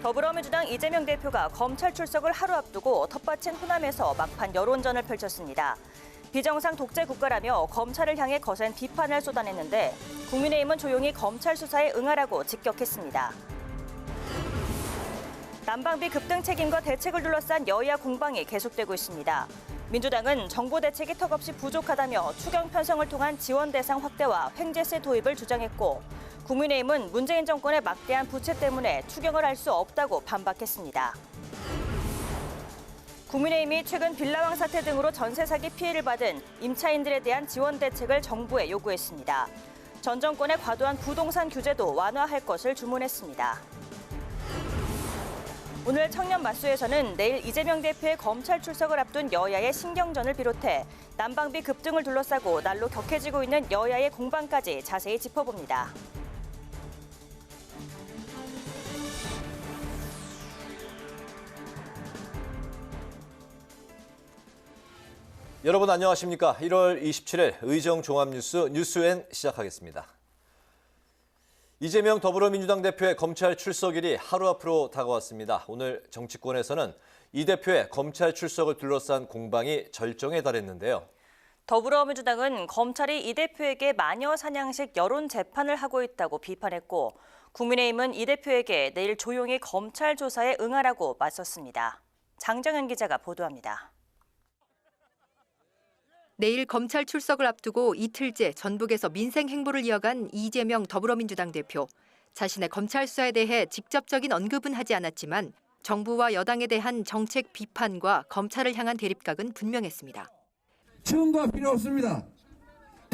더불어민주당 이재명 대표가 검찰 출석을 하루 앞두고 텃밭인 호남에서 막판 여론전을 펼쳤습니다. 비정상 독재 국가라며 검찰을 향해 거센 비판을 쏟아냈는데 국민의힘은 조용히 검찰 수사에 응하라고 직격했습니다. 난방비 급등 책임과 대책을 둘러싼 여야 공방이 계속되고 있습니다. 민주당은 정부 대책이 턱없이 부족하다며 추경 편성을 통한 지원 대상 확대와 횡재세 도입을 주장했고 국민의힘은 문재인 정권의 막대한 부채 때문에 추경을 할 수 없다고 반박했습니다. 국민의힘이 최근 빌라왕 사태 등으로 전세 사기 피해를 받은 임차인들에 대한 지원 대책을 정부에 요구했습니다. 전 정권의 과도한 부동산 규제도 완화할 것을 주문했습니다. 오늘 청년 맞수에서는 내일 이재명 대표의 검찰 출석을 앞둔 여야의 신경전을 비롯해 난방비 급등을 둘러싸고 날로 격해지고 있는 여야의 공방까지 자세히 짚어봅니다. 여러분 안녕하십니까? 1월 27일 의정종합뉴스 뉴스엔 시작하겠습니다. 이재명 더불어민주당 대표의 검찰 출석일이 하루 앞으로 다가왔습니다. 오늘 정치권에서는 이 대표의 검찰 출석을 둘러싼 공방이 절정에 달했는데요. 더불어민주당은 검찰이 이 대표에게 마녀 사냥식 여론 재판을 하고 있다고 비판했고 국민의힘은 이 대표에게 내일 조용히 검찰 조사에 응하라고 맞섰습니다. 장정현 기자가 보도합니다. 내일 검찰 출석을 앞두고 이틀째 전북에서 민생 행보를 이어간 이재명 더불어민주당 대표. 자신의 검찰 수사에 대해 직접적인 언급은 하지 않았지만 정부와 여당에 대한 정책 비판과 검찰을 향한 대립각은 분명했습니다. 증거 필요 없습니다.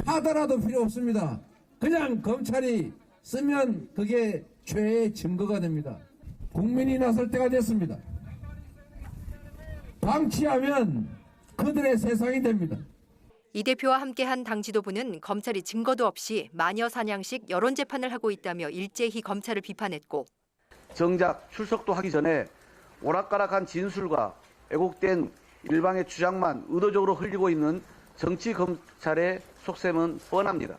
카드라도 필요 없습니다. 그냥 검찰이 쓰면 그게 죄의 증거가 됩니다. 국민이 나설 때가 됐습니다. 방치하면 그들의 세상이 됩니다. 이 대표와 함께한 당 지도부는 검찰이 증거도 없이 마녀 사냥식 여론 재판을 하고 있다며 일제히 검찰을 비판했고 정작 출석도 하기 전에 오락가락한 진술과 왜곡된 일방의 주장만 의도적으로 흘리고 있는 정치 검찰의 속셈은 뻔합니다.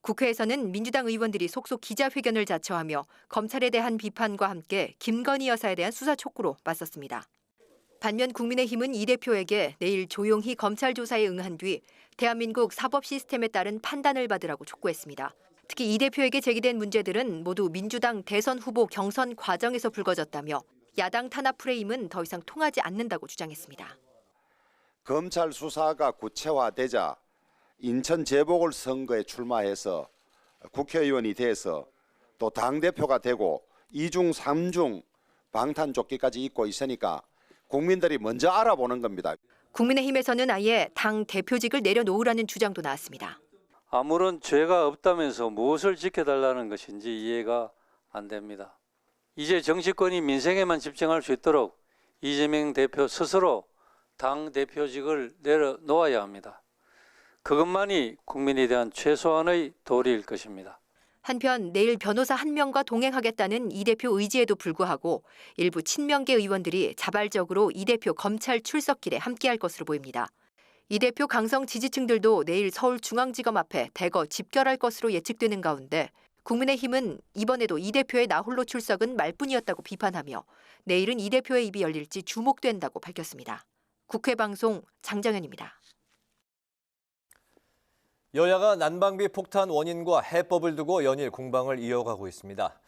국회에서는 민주당 의원들이 속속 기자회견을 자처하며 검찰에 대한 비판과 함께 김건희 여사에 대한 수사 촉구로 맞섰습니다. 반면 국민의힘은 이 대표에게 내일 조용히 검찰 조사에 응한 뒤 대한민국 사법 시스템에 따른 판단을 받으라고 촉구했습니다. 특히 이 대표에게 제기된 문제들은 모두 민주당 대선 후보 경선 과정에서 불거졌다며 야당 탄압 프레임은 더 이상 통하지 않는다고 주장했습니다. 검찰 수사가 구체화되자 인천 재보궐선거에 출마해서 국회의원이 돼서 또 당대표가 되고 2중 3중 방탄조끼까지 입고 있으니까 국민들이 먼저 알아보는 겁니다. 국민의힘에서는 아예 당 대표직을 내려놓으라는 주장도 나왔습니다. 아무런 죄가 없다면서 무엇을 지켜달라는 것인지 이해가 안 됩니다. 이제 정치권이 민생에만 집중할 수 있도록 이재명 대표 스스로 당 대표직을 내려놓아야 합니다. 그것만이 국민에 대한 최소한의 도리일 것입니다. 한편 내일 변호사 1명과 동행하겠다는 이 대표 의지에도 불구하고 일부 친명계 의원들이 자발적으로 이 대표 검찰 출석길에 함께할 것으로 보입니다. 이 대표 강성 지지층들도 내일 서울중앙지검 앞에 대거 집결할 것으로 예측되는 가운데 국민의힘은 이번에도 이 대표의 나홀로 출석은 말뿐이었다고 비판하며 내일은 이 대표의 입이 열릴지 주목된다고 밝혔습니다. 국회방송 장정현입니다. 여야가 난방비 폭탄 원인과 해법을 두고 연일 공방을 이어가고 있습니다.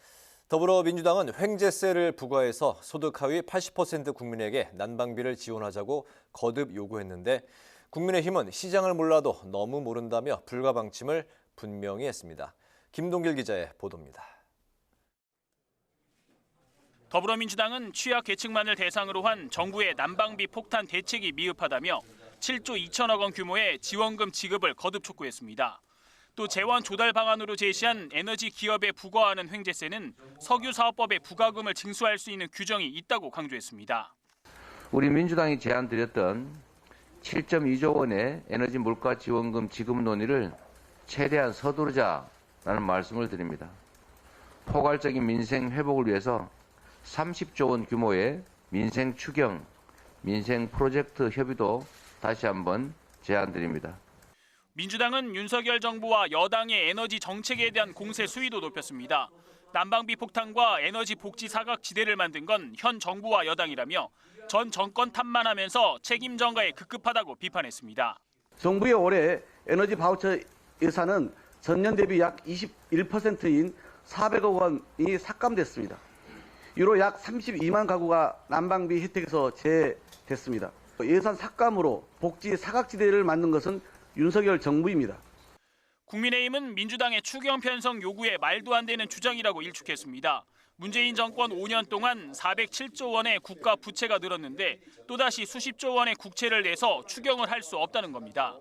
더불어민주당은 횡재세를 부과해서 소득 하위 80% 국민에게 난방비를 지원하자고 거듭 요구했는데 국민의힘은 시장을 몰라도 너무 모른다며 불가방침을 분명히 했습니다. 김동길 기자의 보도입니다. 더불어민주당은 취약계층만을 대상으로 한 정부의 난방비 폭탄 대책이 미흡하다며 7조 2천억 원 규모의 지원금 지급을 거듭 촉구했습니다. 또 재원 조달 방안으로 제시한 에너지 기업에 부과하는 횡재세는 석유사업법에 부과금을 징수할 수 있는 규정이 있다고 강조했습니다. 우리 민주당이 제안드렸던 7.2조 원의 에너지 물가 지원금 지급 논의를 최대한 서두르자라는 말씀을 드립니다. 포괄적인 민생 회복을 위해서 30조 원 규모의 민생 추경, 민생 프로젝트 협의도 다시 한번 제안드립니다. 민주당은 윤석열 정부와 여당의 에너지 정책에 대한 공세 수위도 높였습니다. 난방비 폭탄과 에너지 복지 사각지대를 만든 건 현 정부와 여당이라며 전 정권 탓만하면서 책임 전가에 급급하다고 비판했습니다. 정부의 올해 에너지 바우처 예산은 전년 대비 약 21%인 400억 원이 삭감됐습니다. 이로 약 32만 가구가 난방비 혜택에서 제외됐습니다. 예산 삭감으로 복지 사각지대를 만든 것은 윤석열 정부입니다. 국민의힘은 민주당의 추경 편성 요구에 말도 안 되는 주장이라고 일축했습니다. 문재인 정권 5년 동안 407조 원의 국가 부채가 늘었는데 또다시 수십조 원의 국채를 내서 추경을 할 수 없다는 겁니다.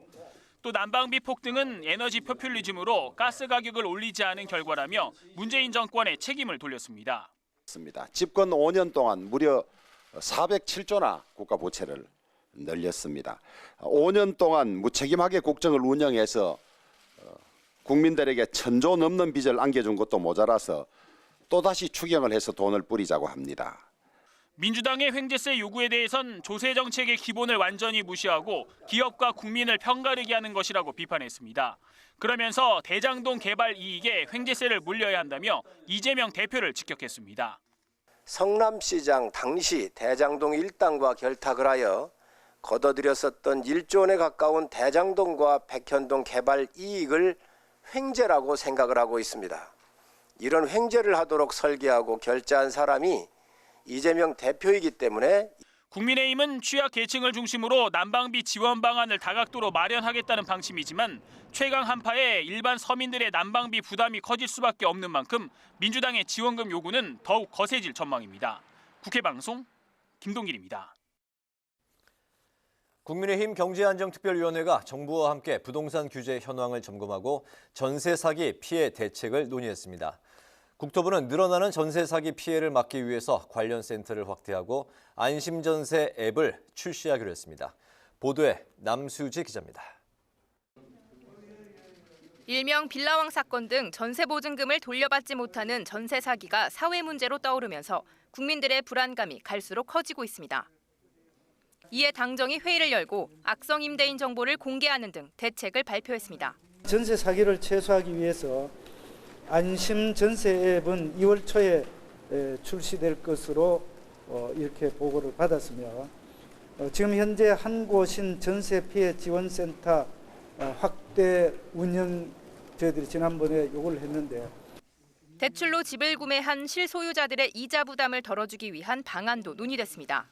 또 난방비 폭등은 에너지 포퓰리즘으로 가스 가격을 올리지 않은 결과라며 문재인 정권의 책임을 돌렸습니다. 집권 5년 동안 무려 407조나 국가 부채를 늘렸습니다. 5년 동안 무책임하게 국정을 운영해서 국민들에게 1,000조 넘는 빚을 안겨준 것도 모자라서 또다시 추경을 해서 돈을 뿌리자고 합니다. 민주당의 횡재세 요구에 대해선 조세 정책의 기본을 완전히 무시하고 기업과 국민을 편가르게 하는 것이라고 비판했습니다. 그러면서 대장동 개발 이익에 횡재세를 물려야 한다며 이재명 대표를 직격했습니다. 성남시장 당시 대장동 일당과 결탁을 하여 거둬들였었던 1조 원에 가까운 대장동과 백현동 개발 이익을 횡재라고 생각을 하고 있습니다. 이런 횡재를 하도록 설계하고 결재한 사람이 이재명 대표이기 때문에 국민의힘은 취약계층을 중심으로 난방비 지원 방안을 다각도로 마련하겠다는 방침이지만 최강 한파에 일반 서민들의 난방비 부담이 커질 수밖에 없는 만큼 민주당의 지원금 요구는 더욱 거세질 전망입니다. 국회방송 김동길입니다. 국민의힘 경제안정특별위원회가 정부와 함께 부동산 규제 현황을 점검하고 전세 사기 피해 대책을 논의했습니다. 국토부는 늘어나는 전세 사기 피해를 막기 위해서 관련 센터를 확대하고 안심전세 앱을 출시하기로 했습니다. 보도에 남수지 기자입니다. 일명 빌라왕 사건 등 전세 보증금을 돌려받지 못하는 전세 사기가 사회 문제로 떠오르면서 국민들의 불안감이 갈수록 커지고 있습니다. 이에 당정이 회의를 열고 악성 임대인 정보를 공개하는 등 대책을 발표했습니다. 전세 사기를 최소화하기 위해서 안심 전세 앱은 2월 초에 출시될 것으로 이렇게 보고를 받았으며 지금 현재 한 곳인 전세 피해 지원센터 확대 운영 저희들이 지난번에 요구를 했는데 대출로 집을 구매한 실소유자들의 이자 부담을 덜어주기 위한 방안도 논의됐습니다.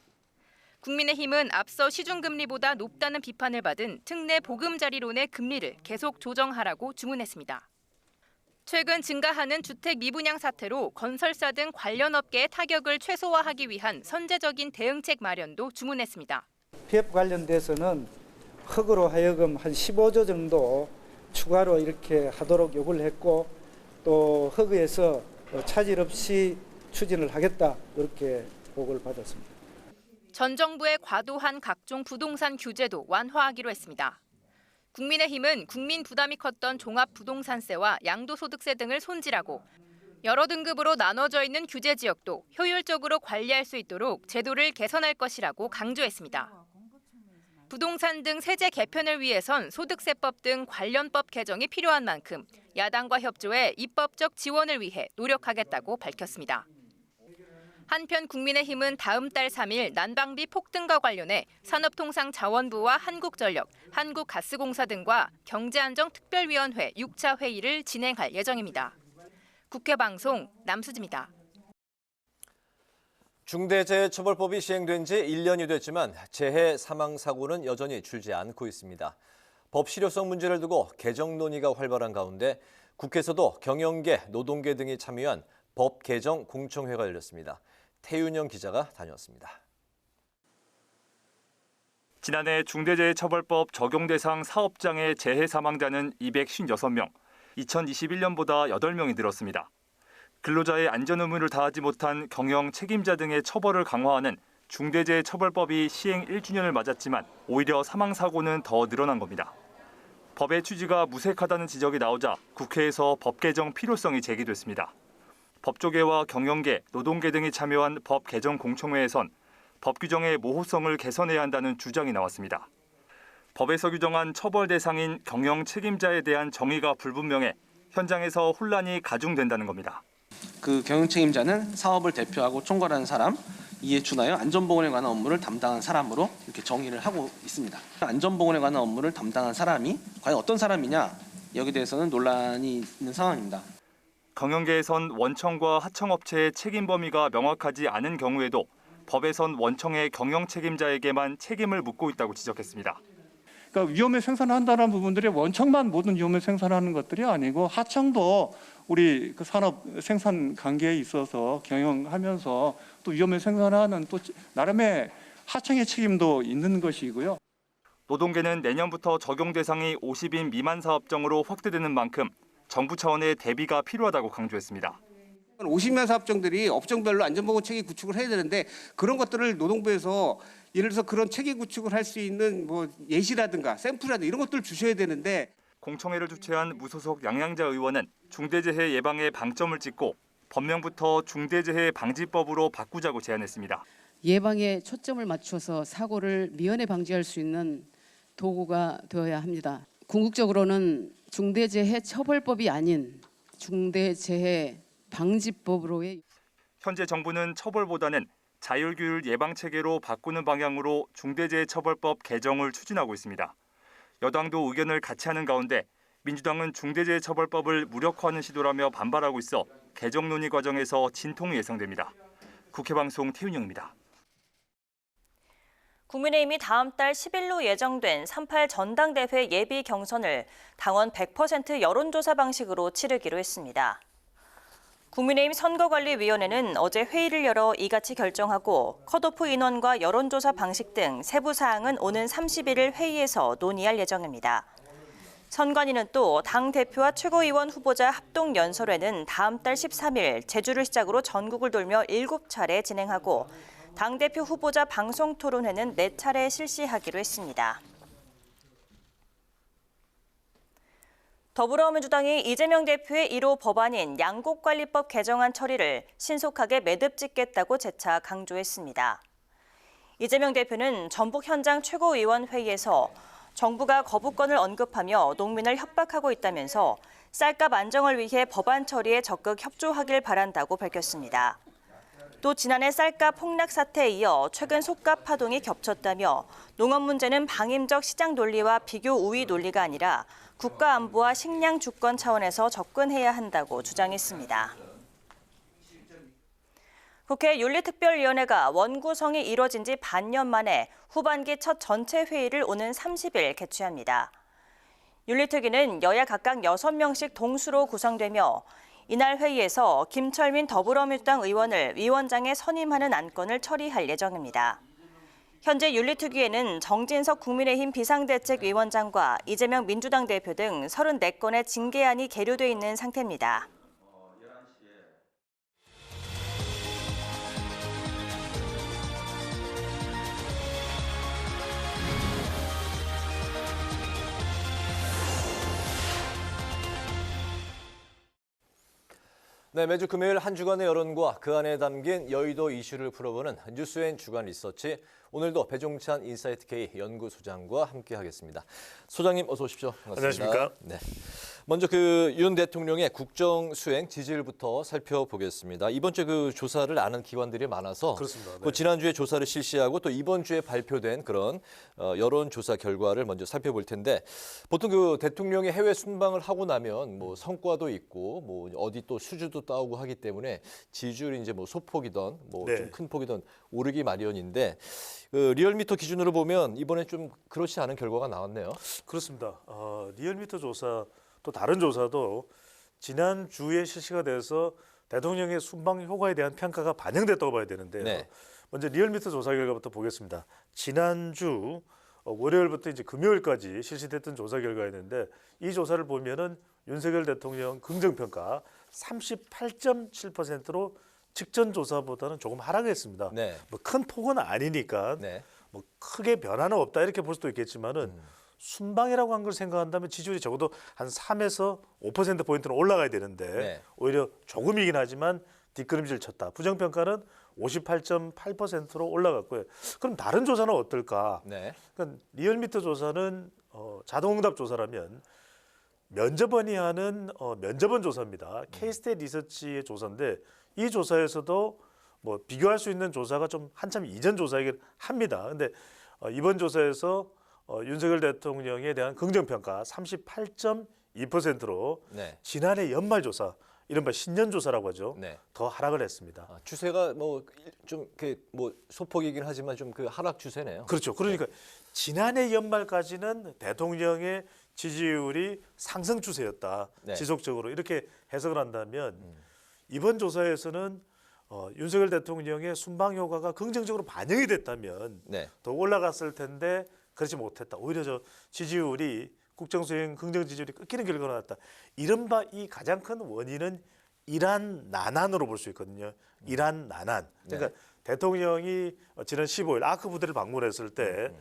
국민의힘은 앞서 시중금리보다 높다는 비판을 받은 특례 보금자리론의 금리를 계속 조정하라고 주문했습니다. 최근 증가하는 주택 미분양 사태로 건설사 등 관련 업계의 타격을 최소화하기 위한 선제적인 대응책 마련도 주문했습니다. PF 관련돼서는 흑으로 하여금 한 15조 정도 추가로 이렇게 하도록 요구를 했고 또 흑에서 차질 없이 추진을 하겠다 이렇게 보고를 받았습니다. 전 정부의 과도한 각종 부동산 규제도 완화하기로 했습니다. 국민의힘은 국민 부담이 컸던 종합부동산세와 양도소득세 등을 손질하고 여러 등급으로 나눠져 있는 규제 지역도 효율적으로 관리할 수 있도록 제도를 개선할 것이라고 강조했습니다. 부동산 등 세제 개편을 위해선 소득세법 등 관련 법 개정이 필요한 만큼 야당과 협조해 입법적 지원을 위해 노력하겠다고 밝혔습니다. 한편 국민의힘은 다음 달 3일 난방비 폭등과 관련해 산업통상자원부와 한국전력, 한국가스공사 등과 경제안정특별위원회 6차 회의를 진행할 예정입니다. 국회방송 남수지입니다. 중대재해처벌법이 시행된 지 1년이 됐지만 재해 사망 사고는 여전히 줄지 않고 있습니다. 법 실효성 문제를 두고 개정 논의가 활발한 가운데 국회에서도 경영계, 노동계 등이 참여한 법 개정 공청회가 열렸습니다. 태윤영 기자가 다녀왔습니다. 지난해 중대재해처벌법 적용 대상 사업장의 재해 사망자는 256명, 2021년보다 8명이 늘었습니다. 근로자의 안전 의무를 다하지 못한 경영 책임자 등의 처벌을 강화하는 중대재해처벌법이 시행 1주년을 맞았지만 오히려 사망사고는 더 늘어난 겁니다. 법의 취지가 무색하다는 지적이 나오자 국회에서 법 개정 필요성이 제기됐습니다. 법조계와 경영계, 노동계 등이 참여한 법 개정 공청회에선 법 규정의 모호성을 개선해야 한다는 주장이 나왔습니다. 법에서 규정한 처벌 대상인 경영 책임자에 대한 정의가 불분명해 현장에서 혼란이 가중된다는 겁니다. 그 경영 책임자는 사업을 대표하고 총괄하는 사람, 이에 준하여 안전보건에 관한 업무를 담당한 사람으로 이렇게 정의를 하고 있습니다. 안전보건에 관한 업무를 담당한 사람이 과연 어떤 사람이냐, 여기에 대해서는 논란이 있는 상황입니다. 경영계에선 원청과 하청업체의 책임 범위가 명확하지 않은 경우에도 법에선 원청의 경영 책임자에게만 책임을 묻고 있다고 지적했습니다. 그러니까 위험에 생산한다는 부분들이 원청만 모든 위험에 생산하는 것들이 아니고 하청도 우리 그 산업 생산 관계에 있어서 경영하면서 또 위험에 생산하는 또 나름의 하청의 책임도 있는 것이고요. 노동계는 내년부터 적용 대상이 50인 미만 사업장으로 확대되는 만큼 정부 차원의 대비가 필요하다고 강조했습니다. 50만 사업장들이 업종별로 안전보건 체계 구축을 해야 되는데 그런 것들을 노동부에서 예를 들어서 그런 체계 구축을 할 수 있는 뭐 예시라든가 샘플이라든가 이런 것들을 주셔야 되는데 공청회를 주최한 무소속 양양자 의원은 중대재해 예방에 방점을 찍고 법명부터 중대재해 방지법으로 바꾸자고 제안했습니다. 예방에 초점을 맞춰서 사고를 미연에 방지할 수 있는 도구가 되어야 합니다. 궁극적으로는 중대재해 처벌법이 아닌 중대재해 방지법으로의 현재 정부는 처벌보다는 자율규율 예방체계로 바꾸는 방향으로 중대재해처벌법 개정을 추진하고 있습니다. 여당도 의견을 같이 하는 가운데 민주당은 중대재해처벌법을 무력화하는 시도라며 반발하고 있어 개정 논의 과정에서 진통이 예상됩니다. 국회방송 태윤영입니다. 국민의힘이 다음 달 10일로 예정된 38 전당대회 예비 경선을 당원 100% 여론조사 방식으로 치르기로 했습니다. 국민의힘 선거관리위원회는 어제 회의를 열어 이같이 결정하고 컷오프 인원과 여론조사 방식 등 세부 사항은 오는 31일 회의에서 논의할 예정입니다. 선관위는 또 당대표와 최고위원 후보자 합동연설회는 다음 달 13일 제주를 시작으로 전국을 돌며 7차례 진행하고 당대표 후보자 방송토론회는 4차례 실시하기로 했습니다. 더불어민주당이 이재명 대표의 1호 법안인 양곡관리법 개정안 처리를 신속하게 매듭짓겠다고 재차 강조했습니다. 이재명 대표는 전북 현장 최고위원 회의에서 정부가 거부권을 언급하며 농민을 협박하고 있다면서 쌀값 안정을 위해 법안 처리에 적극 협조하길 바란다고 밝혔습니다. 또 지난해 쌀값 폭락 사태에 이어 최근 솥값 파동이 겹쳤다며 농업 문제는 방임적 시장 논리와 비교 우위 논리가 아니라 국가 안보와 식량 주권 차원에서 접근해야 한다고 주장했습니다. 국회 윤리특별위원회가 원구성이 이뤄진 지 반년 만에 후반기 첫 전체 회의를 오는 30일 개최합니다. 윤리특위는 여야 각각 6명씩 동수로 구성되며 이날 회의에서 김철민 더불어민주당 의원을 위원장에 선임하는 안건을 처리할 예정입니다. 현재 윤리특위에는 정진석 국민의힘 비상대책위원장과 이재명 민주당 대표 등 34건의 징계안이 계류돼 있는 상태입니다. 네, 매주 금요일 한 주간의 여론과 그 안에 담긴 여의도 이슈를 풀어보는 뉴스앤 주간 리서치. 오늘도 배종찬 인사이트K 연구소장과 함께하겠습니다. 소장님 어서 오십시오. 반갑습니다. 안녕하십니까? 네. 먼저 윤 대통령의 국정 수행 지지율부터 살펴보겠습니다. 이번 주에 조사를 아는 기관들이 많아서 그렇습니다. 네. 지난주에 조사를 실시하고 또 이번 주에 발표된 그런 여론조사 결과를 먼저 살펴볼 텐데 보통 대통령이 해외 순방을 하고 나면 성과도 있고 어디 또 수주도 따오고 하기 때문에 지지율이 이제 소폭이든 네. 좀 큰 폭이든 오르기 마련인데 리얼미터 기준으로 보면 이번에 좀 그렇지 않은 결과가 나왔네요. 그렇습니다. 리얼미터 조사 또 다른 조사도 지난주에 실시가 돼서 대통령의 순방 효과에 대한 평가가 반영됐다고 봐야 되는데요. 네. 먼저 리얼미터 조사 결과부터 보겠습니다. 지난주 월요일부터 이제 금요일까지 실시됐던 조사 결과였는데 이 조사를 보면은 윤석열 대통령 긍정평가 38.7%로 직전 조사보다는 조금 하락했습니다. 네. 큰 폭은 아니니까 네. 크게 변화는 없다 이렇게 볼 수도 있겠지만은 순방이라고 한 걸 생각한다면 지지율이 적어도 한 3에서 5%포인트는 올라가야 되는데 네. 오히려 조금이긴 하지만 뒷걸음질 쳤다. 부정평가는 58.8%로 올라갔고요. 그럼 다른 조사는 어떨까? 네. 그러니까 리얼미터 조사는 자동응답 조사라면 면접원이 하는 면접원 조사입니다. K-스테이트 리서치의 조사인데 이 조사에서도 뭐 비교할 수 있는 조사가 좀 한참 이전 조사이긴 합니다. 근데 이번 조사에서 윤석열 대통령에 대한 긍정평가 38.2%로 네. 지난해 연말조사, 이른바 신년조사라고 하죠. 네. 더 하락을 했습니다. 추세가 뭐 좀 뭐 소폭이긴 하지만 좀 그 하락 추세네요. 그렇죠. 그러니까 지난해 연말까지는 대통령의 지지율이 상승 추세였다. 네. 지속적으로 이렇게 해석을 한다면 이번 조사에서는 윤석열 대통령의 순방 효과가 긍정적으로 반영이 됐다면 네. 더 올라갔을 텐데 그렇지 못했다. 오히려 저 지지율이 국정수행 긍정 지지율이 꺾이는 결과가 나왔다. 이른바 이 가장 큰 원인은 이란 난안으로 볼 수 있거든요. 이란 난안. 그러니까 대통령이 지난 15일 아크 부대를 방문했을 때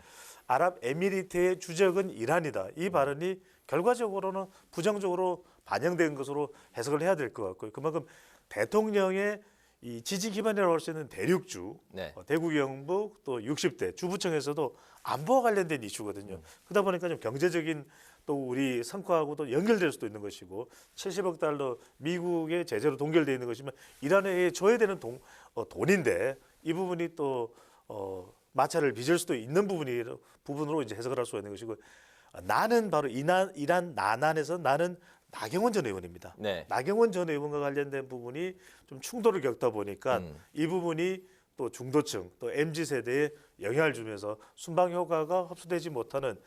아랍에미리트의 주적은 이란이다. 이 발언이 결과적으로는 부정적으로 반영된 것으로 해석을 해야 될 것 같고요. 그만큼 대통령의 이 지지 기반이라고 할 수 있는 대륙주, 대구 경북 또 60대 주부청에서도 안보와 관련된 이슈거든요. 그러다 보니까 좀 경제적인 또 우리 성과하고도 연결될 수도 있는 것이고 70억 달러 미국의 제재로 동결되어 있는 것이면 이란에 줘야 되는 돈인데 이 부분이 또 마찰을 빚을 수도 있는 부분으로 이제 해석을 할 수가 있는 것이고 나는 바로 이란 난안에서 나는 나경원 전 의원입니다. 네. 나경원 전 의원과 관련된 부분이 좀 충돌을 겪다 보니까 이 부분이 또 중도층 또 MZ세대에 영향을 주면서 순방 효과가 흡수되지 못하는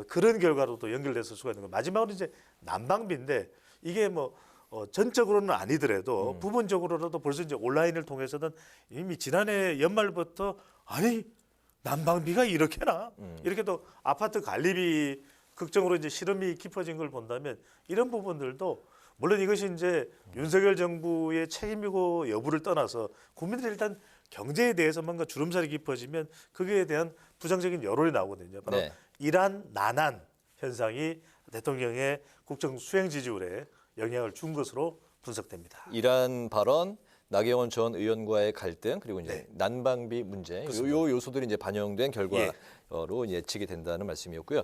그런 결과로도 연결됐을 수가 있는 거예요. 마지막으로 이제 난방비인데 이게 뭐 전적으로는 아니더라도 부분적으로라도 벌써 이제 온라인을 통해서는 이미 지난해 연말부터 아니 난방비가 이렇게나 이렇게 또 아파트 관리비 극적으로 이제 실험이 깊어진 걸 본다면 이런 부분들도 물론 이것이 이제 윤석열 정부의 책임이고 여부를 떠나서 국민들이 일단 경제에 대해서 뭔가 주름살이 깊어지면 거기에 대한 부정적인 여론이 나오거든요. 바로 이란 난안 현상이 대통령의 국정 수행 지지율에 영향을 준 것으로 분석됩니다. 이란 발언, 나경원 전 의원과의 갈등 그리고 이제 난방비 문제 요 요소들이 이제 반영된 결과로 예측이 된다는 말씀이었고요.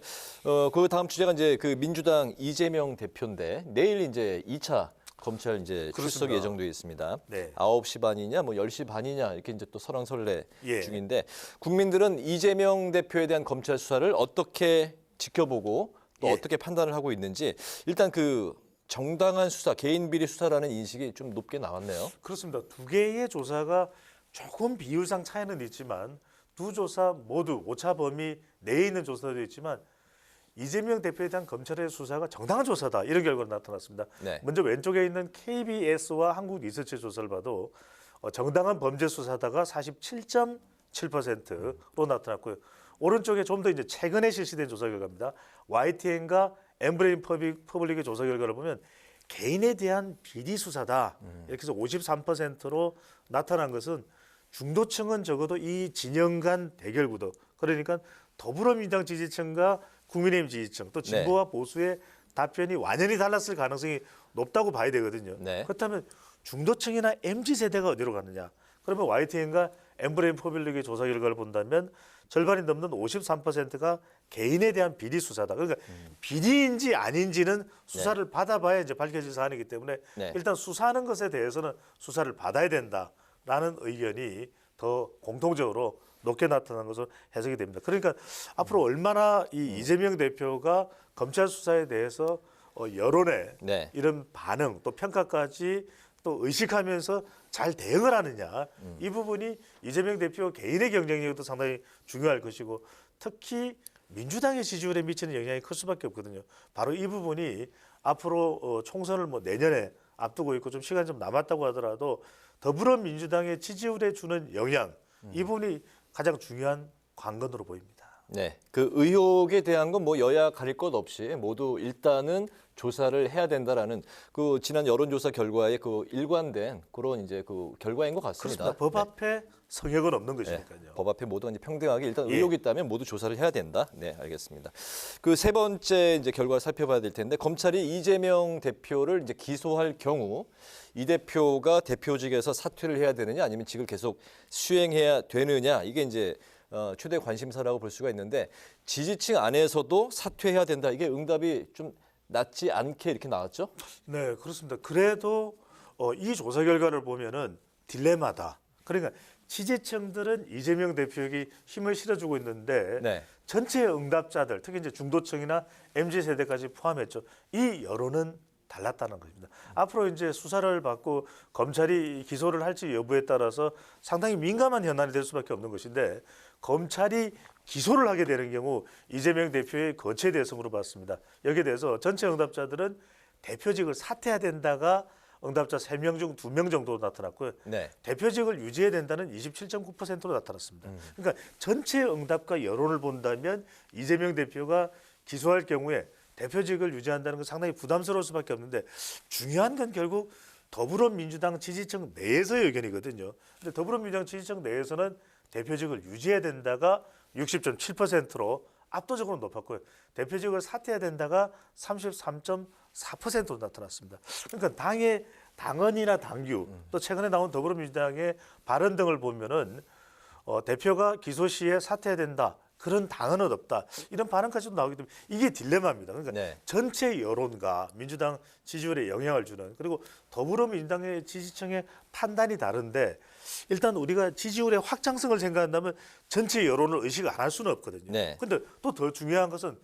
그 다음 주제가 이제 그 민주당 이재명 대표인데 내일 이제 2차 검찰 이제 출석 예정돼 있습니다. 9시 반이냐 뭐 10시 반이냐 이렇게 이제 또 설왕설래 중인데 국민들은 이재명 대표에 대한 검찰 수사를 어떻게 지켜보고 또 어떻게 판단을 하고 있는지 일단 그 정당한 수사, 개인 비리 수사라는 인식이 좀 높게 나왔네요. 그렇습니다. 두 개의 조사가 조금 비율상 차이는 있지만 두 조사 모두 오차 범위 내에 있는 조사도 있지만 이재명 대표에 대한 검찰의 수사가 정당한 조사다 이런 결과가 나타났습니다. 먼저 왼쪽에 있는 KBS와 한국 리서치 조사를 봐도 정당한 범죄 수사다가 47.7%로 나타났고요. 오른쪽에 좀 더 이제 최근에 실시된 조사 결과입니다. YTN과 엠브레인 퍼블릭의 조사 결과를 보면 개인에 대한 비리 수사다 이렇게 해서 53%로 나타난 것은 중도층은 적어도 이 진영 간 대결 구도 그러니까 더불어민주당 지지층과 국민의힘 지지층 또 진보와 보수의 답변이 완전히 달랐을 가능성이 높다고 봐야 되거든요. 그렇다면 중도층이나 MZ세대가 어디로 갔느냐. 그러면 YTN과 엠브레인 퍼블릭의 조사 결과를 본다면 절반이 넘는 53%가 개인에 대한 비리 수사다. 그러니까 비리인지 아닌지는 수사를 받아봐야 이제 밝혀질 사안이기 때문에 일단 수사하는 것에 대해서는 수사를 받아야 된다라는 의견이 더 공통적으로 높게 나타난 것으로 해석이 됩니다. 그러니까 앞으로 얼마나 이 이재명 대표가 검찰 수사에 대해서 여론의 이런 반응 또 평가까지 또 의식하면서 잘 대응을 하느냐 이 부분이 이재명 대표 개인의 경쟁력도 상당히 중요할 것이고 특히 민주당의 지지율에 미치는 영향이 클 수밖에 없거든요. 바로 이 부분이 앞으로 총선을 뭐 내년에 앞두고 있고 좀 시간이 좀 남았다고 하더라도 더불어민주당의 지지율에 주는 영향 이 부분이 가장 중요한 관건으로 보입니다. 네, 그 의혹에 대한 건 뭐 여야 가릴 것 없이 모두 일단은 조사를 해야 된다라는 그 지난 여론조사 결과에 그 일관된 그런 이제 그 결과인 것 같습니다. 그렇습니다. 법 앞에 성역은 없는 것이니까요. 법 앞에 모두가 이제 평등하게 일단 의혹이 있다면 모두 조사를 해야 된다. 네, 알겠습니다. 그 세 번째 이제 결과를 살펴봐야 될 텐데 검찰이 이재명 대표를 이제 기소할 경우 이 대표가 대표직에서 사퇴를 해야 되느냐 아니면 직을 계속 수행해야 되느냐 이게 이제 최대 관심사라고 볼 수가 있는데 지지층 안에서도 사퇴해야 된다. 이게 응답이 좀 낮지 않게 이렇게 나왔죠? 네, 그렇습니다. 그래도 이 조사 결과를 보면은 딜레마다. 그러니까 지지층들은 이재명 대표에게 힘을 실어주고 있는데 네. 전체 응답자들, 특히 이제 중도층이나 MZ 세대까지 포함했죠. 이 여론은 달랐다는 것입니다. 앞으로 이제 수사를 받고 검찰이 기소를 할지 여부에 따라서 상당히 민감한 현안이 될 수밖에 없는 것인데 검찰이 기소를 하게 되는 경우 이재명 대표의 거취에 대해서로 봤습니다. 여기에 대해서 전체 응답자들은 대표직을 사퇴해야 된다가 응답자 3명 중 2명 정도로 나타났고요. 네. 대표직을 유지해야 된다는 27.9%로 나타났습니다. 그러니까 전체 응답과 여론을 본다면 이재명 대표가 기소할 경우에 대표직을 유지한다는 건 상당히 부담스러울 수밖에 없는데 중요한 건 결국 더불어민주당 지지층 내에서의 의견이거든요. 근데 더불어민주당 지지층 내에서는 대표직을 유지해야 된다가 60.7%로 압도적으로 높았고요. 대표직을 사퇴해야 된다가 33.4%로 나타났습니다. 그러니까 당의 당헌이나 당규 또 최근에 나온 더불어민주당의 발언 등을 보면은 대표가 기소 시에 사퇴해야 된다. 그런 당헌은 없다. 이런 발언까지도 나오기 때문에 이게 딜레마입니다. 그러니까 네. 전체 여론과 민주당 지지율에 영향을 주는 그리고 더불어민주당의 지지층의 판단이 다른데 일단 우리가 지지율의 확장성을 생각한다면 전체 여론을 의식 안 할 수는 없거든요. 그런데 네. 또 더 중요한 것은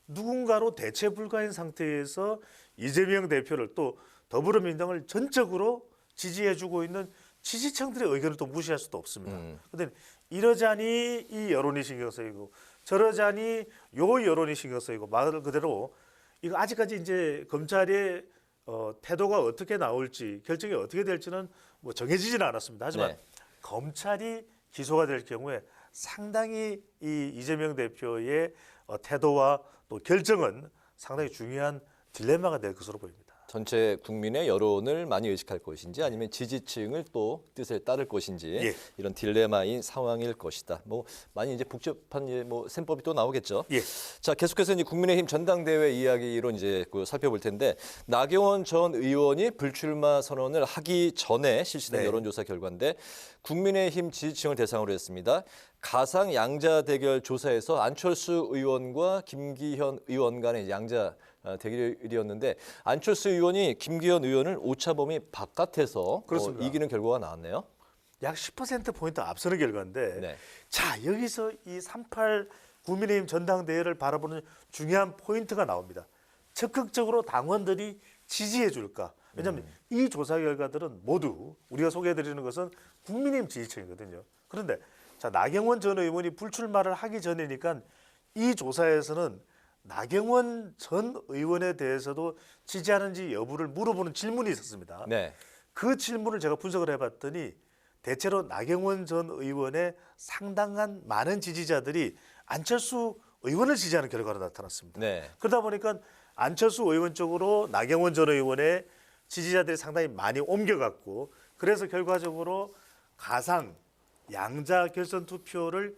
누군가로 대체 불가인 상태에서 이재명 대표를 또 더불어민주당을 전적으로 지지해주고 있는 지지층들의 의견을 또 무시할 수도 없습니다. 그런데 이러자니 이 여론이 신경 쓰이고 저러자니 요 여론이 신경 쓰이고 말 그대로 이거 아직까지 이제 검찰의 태도가 어떻게 나올지 결정이 어떻게 될지는 뭐 정해지지는 않았습니다. 하지만 네. 검찰이 기소가 될 경우에 상당히 이 이재명 대표의 태도와 또 결정은 상당히 중요한 딜레마가 될 것으로 보입니다. 전체 국민의 여론을 많이 의식할 것인지 아니면 지지층을 또 뜻에 따를 것인지 예. 이런 딜레마인 상황일 것이다. 뭐 많이 이제 복잡한 뭐 셈법이 또 나오겠죠. 예. 자, 계속해서 이제 국민의힘 전당대회 이야기로 이제 살펴볼 텐데 나경원 전 의원이 불출마 선언을 하기 전에 실시된 네. 여론조사 결과인데 국민의힘 지지층을 대상으로 했습니다. 가상 양자 대결 조사에서 안철수 의원과 김기현 의원 간의 양자 대결이었는데 안철수 의원이 김기현 의원을 오차범위 바깥에서 그렇습니다. 이기는 결과가 나왔네요. 약 10%포인트 앞서는 결과인데 네. 자 여기서 이 38 국민의힘 전당대회를 바라보는 중요한 포인트가 나옵니다. 적극적으로 당원들이 지지해 줄까? 왜냐하면 이 조사 결과들은 모두 우리가 소개해드리는 것은 국민의힘 지지층이거든요. 그런데 자 나경원 전 의원이 불출마를 하기 전이니까 이 조사에서는 나경원 전 의원에 대해서도 지지하는지 여부를 물어보는 질문이 있었습니다. 네. 그 질문을 제가 분석을 해봤더니 대체로 나경원 전 의원의 상당한 많은 지지자들이 안철수 의원을 지지하는 결과로 나타났습니다. 네. 그러다 보니까 안철수 의원 쪽으로 나경원 전 의원의 지지자들이 상당히 많이 옮겨갔고 그래서 결과적으로 가상 양자 결선 투표를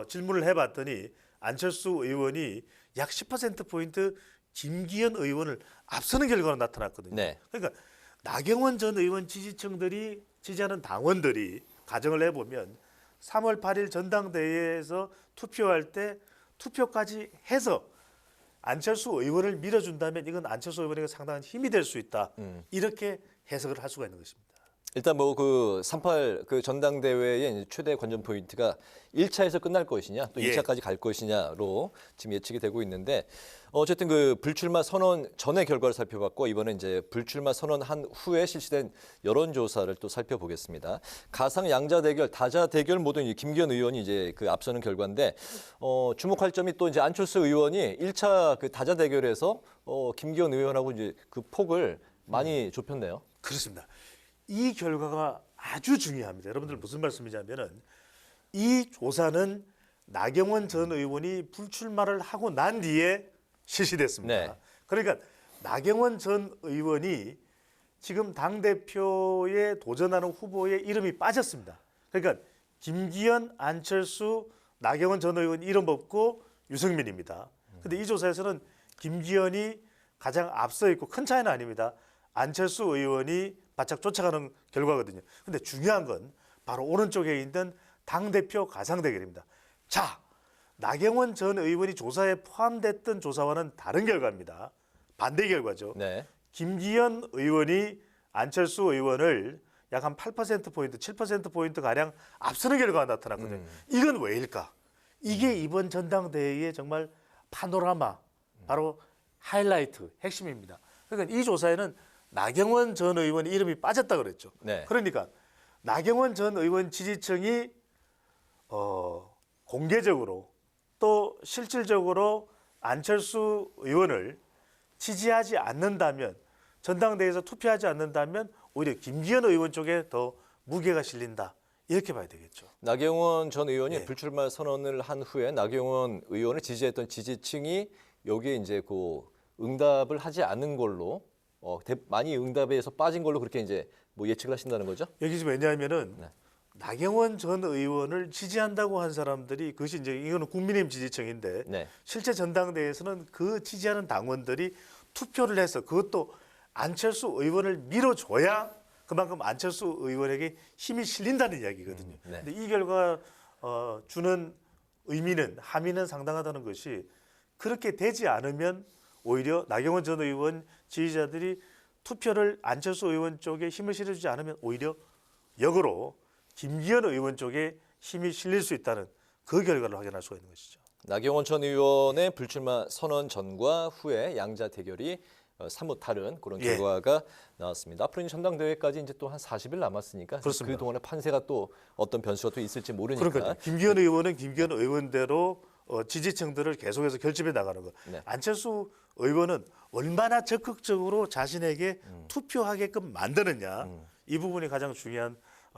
질문을 해봤더니 안철수 의원이 약 10%포인트 김기현 의원을 앞서는 결과가 나타났거든요. 네. 그러니까 나경원 전 의원 지지층들이 지지하는 당원들이 가정을 해보면 3월 8일 전당대회에서 투표할 때 투표까지 해서 안철수 의원을 밀어준다면 이건 안철수 의원에게 상당한 힘이 될 수 있다. 이렇게 해석을 할 수가 있는 것입니다. 일단 뭐 그 38 그 전당대회의 최대 관전 포인트가 1차에서 끝날 것이냐 또 예. 2차까지 갈 것이냐로 지금 예측이 되고 있는데 어쨌든 그 불출마 선언 전의 결과를 살펴봤고 이번에 이제 불출마 선언한 후에 실시된 여론조사를 또 살펴보겠습니다. 가상 양자 대결, 다자 대결 모두 이제 김기현 의원이 이제 그 앞서는 결과인데 주목할 점이 또 이제 안철수 의원이 1차 그 다자 대결에서 김기현 의원하고 이제 그 폭을 많이 좁혔네요. 그렇습니다. 이 결과가 아주 중요합니다. 여러분들 무슨 말씀이냐면은 이 조사는 나경원 전 의원이 불출마를 하고 난 뒤에 실시됐습니다. 네. 그러니까 나경원 전 의원이 지금 당대표에 도전하는 후보의 이름이 빠졌습니다. 그러니까 김기현, 안철수, 나경원 전 의원 이름 없고 유승민입니다. 그런데 이 조사에서는 김기현이 가장 앞서 있고 큰 차이는 아닙니다. 안철수 의원이 바짝 쫓아가는 결과거든요. 그런데 중요한 건 바로 오른쪽에 있는 당대표 가상 대결입니다. 자, 나경원 전 의원이 조사에 포함됐던 조사와는 다른 결과입니다. 반대 결과죠. 네. 김기현 의원이 안철수 의원을 약 한 8%포인트, 7%포인트 가량 앞서는 결과가 나타났거든요. 이건 왜일까? 이게 이번 전당대회의 정말 파노라마, 바로 하이라이트, 핵심입니다. 그러니까 이 조사에는 나경원 전 의원 이름이 빠졌다 그랬죠. 네. 그러니까 나경원 전 의원 지지층이 공개적으로 또 실질적으로 안철수 의원을 지지하지 않는다면, 전당대회에서 투표하지 않는다면 오히려 김기현 의원 쪽에 더 무게가 실린다. 이렇게 봐야 되겠죠. 나경원 전 의원이 불출마 선언을 한 후에 나경원 의원을 지지했던 지지층이 여기에 이제 그 응답을 하지 않는 걸로 많이 응답에서 빠진 걸로 그렇게 이제 뭐 예측을 하신다는 거죠? 여기 지금 왜냐하면은 나경원 전 의원을 지지한다고 한 사람들이 그것이 이제 이거는 국민의힘 지지층인데 실제 전당대회에서는 그 지지하는 당원들이 투표를 해서 그것도 안철수 의원을 밀어줘야 그만큼 안철수 의원에게 힘이 실린다는 이야기거든요. 근데 이 결과 주는 의미는 함의는 상당하다는 것이 그렇게 되지 않으면 오히려 나경원 전 의원 지지자들이 투표를 안철수 의원 쪽에 힘을 실어주지 않으면 오히려 역으로 김기현 의원 쪽에 힘이 실릴 수 있다는 그 결과를 확인할 수가 있는 것이죠. 나경원 전 의원의 불출마 선언 전과 후에 양자 대결이 사뭇 다른 그런 결과가 나왔습니다. 앞으로 이제 전당대회까지 이제 또 한 40일 남았으니까 그렇습니다. 그 동안에 판세가 또 어떤 변수가 또 있을지 모르니까. 그러니까 김기현 의원은 김기현 의원대로 지지층들을 계속해서 결집해 나가는 거. 안철수 의원은 얼마나 적극적으로 자신에게 투표하게끔 만드느냐. 이 부분이 가장 중요한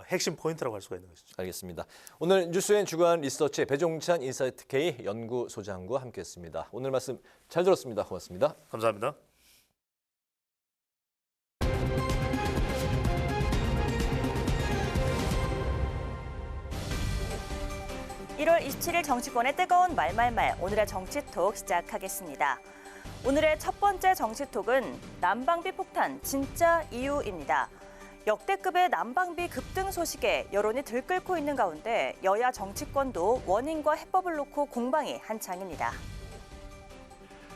핵심 포인트라고 할 수가 있는 것이죠. 알겠습니다. 오늘 뉴스엔 주간 리서치 배종찬 인사이트 K 연구소장과 함께했습니다. 오늘 말씀 잘 들었습니다. 고맙습니다. 감사합니다. (1월 27일) 정치권의 뜨거운 말말말, 오늘의 정치톡 시작하겠습니다. 오늘의 첫 번째 정치톡은 난방비 폭탄 진짜 이유입니다. 역대급의 난방비 급등 소식에 여론이 들끓고 있는 가운데 여야 정치권도 원인과 해법을 놓고 공방이 한창입니다.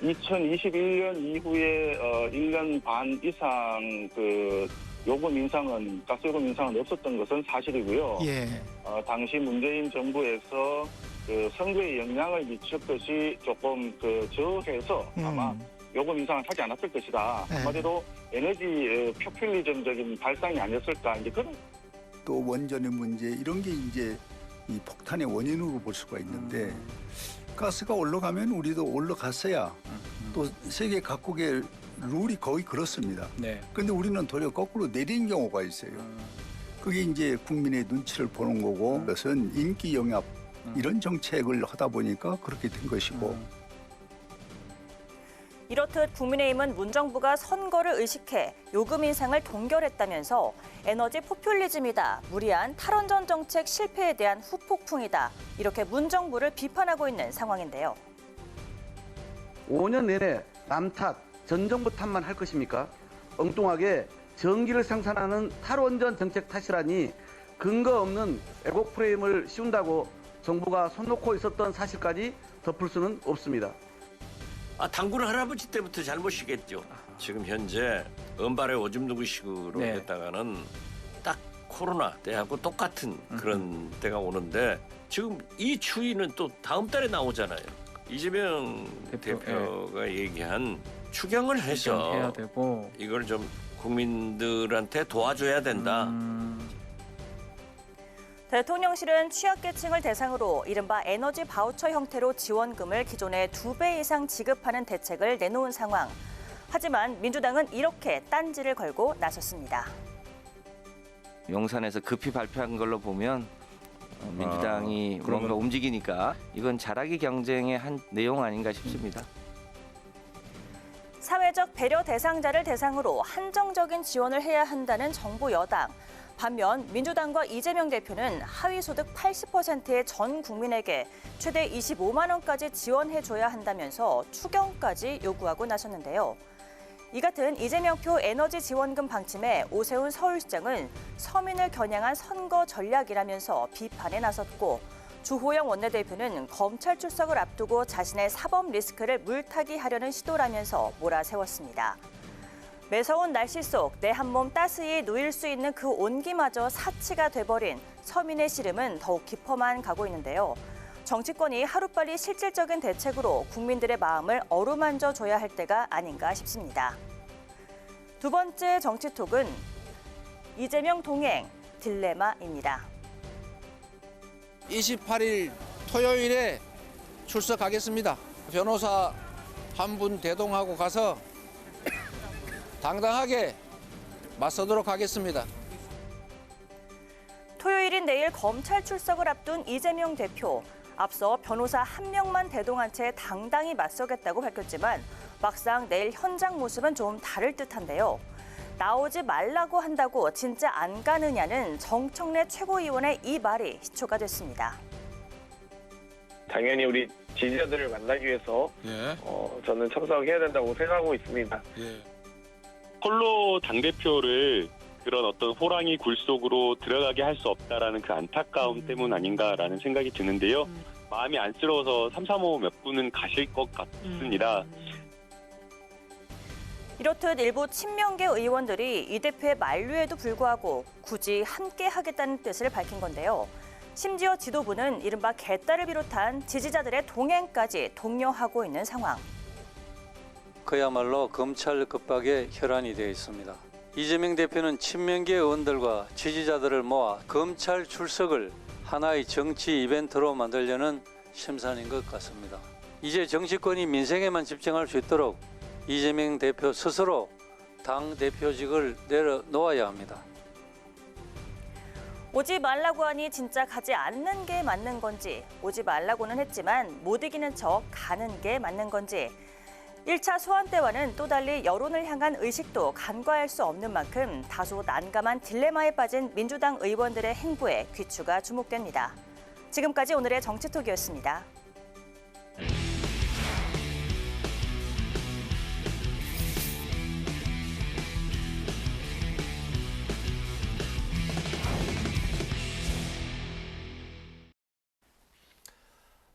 2021년 이후에 1년 반 이상 그 요금 인상은, 가스요금 인상은 없었던 것은 사실이고요. 당시 문재인 정부에서 그 선거에 영향을 미쳤듯이 조금 그 저해서 아마 요금 인상을 하지 않았을 것이다. 한마디로 에너지 포퓰리즘적인 발상이 아니었을까. 이제 그런. 또 원전의 문제 이런 게 이제 이 폭탄의 원인으로 볼 수가 있는데 가스가 올라가면 우리도 올라갔어야 또 세계 각국의 룰이 거의 그렇습니다. 그런데 우리는 도리어 거꾸로 내리는 경우가 있어요. 그게 이제 국민의 눈치를 보는 거고 그것은 인기 영합 이런 정책을 하다 보니까 그렇게 된 것이고. 이렇듯 국민의힘은 문정부가 선거를 의식해 요금 인상을 동결했다면서 에너지 포퓰리즘이다, 무리한 탈원전 정책 실패에 대한 후폭풍이다, 이렇게 문정부를 비판하고 있는 상황인데요. 5년 내내 남 탓, 전 정부 탓만 할 것입니까? 엉뚱하게 전기를 생산하는 탈원전 정책 탓이라니 근거 없는 애국 프레임을 씌운다고 정부가 손 놓고 있었던 사실까지 덮을 수는 없습니다. 당군 할아버지 때부터 잘못이겠죠. 지금 현재 은발의 오줌 누구식으로 했다가는 딱 코로나 때하고 똑같은 그런 때가 오는데 지금 이 추이는 또 다음 달에 나오잖아요. 이재명 대표가 얘기한 추경을 해서 해야 되고 이걸 좀 국민들한테 도와줘야 된다. 대통령실은 취약계층을 대상으로 이른바 에너지 바우처 형태로 지원금을 기존의 2배 이상 지급하는 대책을 내놓은 상황. 하지만 민주당은 이렇게 딴지를 걸고 나섰습니다. 용산에서 급히 발표한 걸로 보면 민주당이 뭔가 움직이니까 이건 잘하기 경쟁의 한 내용 아닌가 싶습니다. 사회적 배려 대상자를 대상으로 한정적인 지원을 해야 한다는 정부 여당. 반면 민주당과 이재명 대표는 하위소득 80%의 전 국민에게 최대 25만 원까지 지원해줘야 한다면서 추경까지 요구하고 나섰는데요. 이 같은 이재명표 에너지 지원금 방침에 오세훈 서울시장은 서민을 겨냥한 선거 전략이라면서 비판에 나섰고, 주호영 원내대표는 검찰 출석을 앞두고 자신의 사법 리스크를 물타기 하려는 시도라면서 몰아세웠습니다. 매서운 날씨 속 내 한 몸 따스히 누일 수 있는 그 온기마저 사치가 돼버린 서민의 시름은 더욱 깊어만 가고 있는데요. 정치권이 하루빨리 실질적인 대책으로 국민들의 마음을 어루만져 줘야 할 때가 아닌가 싶습니다. 두 번째 정치톡은 이재명 동행 딜레마입니다. 28일 토요일에 출석하겠습니다. 변호사 한 분 대동하고 가서 당당하게 맞서도록 하겠습니다. 토요일인 내일 검찰 출석을 앞둔 이재명 대표. 앞서 변호사 한 명만 대동한 채 당당히 맞서겠다고 밝혔지만 막상 내일 현장 모습은 좀 다를 듯한데요. 나오지 말라고 한다고 진짜 안 가느냐는 정청래 최고위원의 이 말이 시초가 됐습니다. 당연히 우리 지지자들을 만나기 위해서 저는 참석해야 된다고 생각하고 있습니다. 홀로 당대표를 그런 어떤 호랑이 굴 속으로 들어가게 할 수 없다라는 그 안타까움 때문 아닌가라는 생각이 드는데요. 마음이 안쓰러워서 335 몇 분은 가실 것 같습니다. 이렇듯 일부 친명계 의원들이 이 대표의 만류에도 불구하고 굳이 함께 하겠다는 뜻을 밝힌 건데요. 심지어 지도부는 이른바 개딸을 비롯한 지지자들의 동행까지 독려하고 있는 상황. 그야말로 검찰 급박의 혈안이 되어 있습니다. 이재명 대표는 친명계 의원들과 지지자들을 모아 검찰 출석을 하나의 정치 이벤트로 만들려는 심산인 것 같습니다. 이제 정치권이 민생에만 집중할 수 있도록 이재명 대표 스스로 당 대표직을 내려놓아야 합니다. 오지 말라고 하니 진짜 가지 않는 게 맞는 건지, 오지 말라고는 했지만 못 이기는 척 가는 게 맞는 건지, 1차 소환 때와는 또 달리 여론을 향한 의식도 간과할 수 없는 만큼 다소 난감한 딜레마에 빠진 민주당 의원들의 행보에 귀추가 주목됩니다. 지금까지 오늘의 정치톡이었습니다.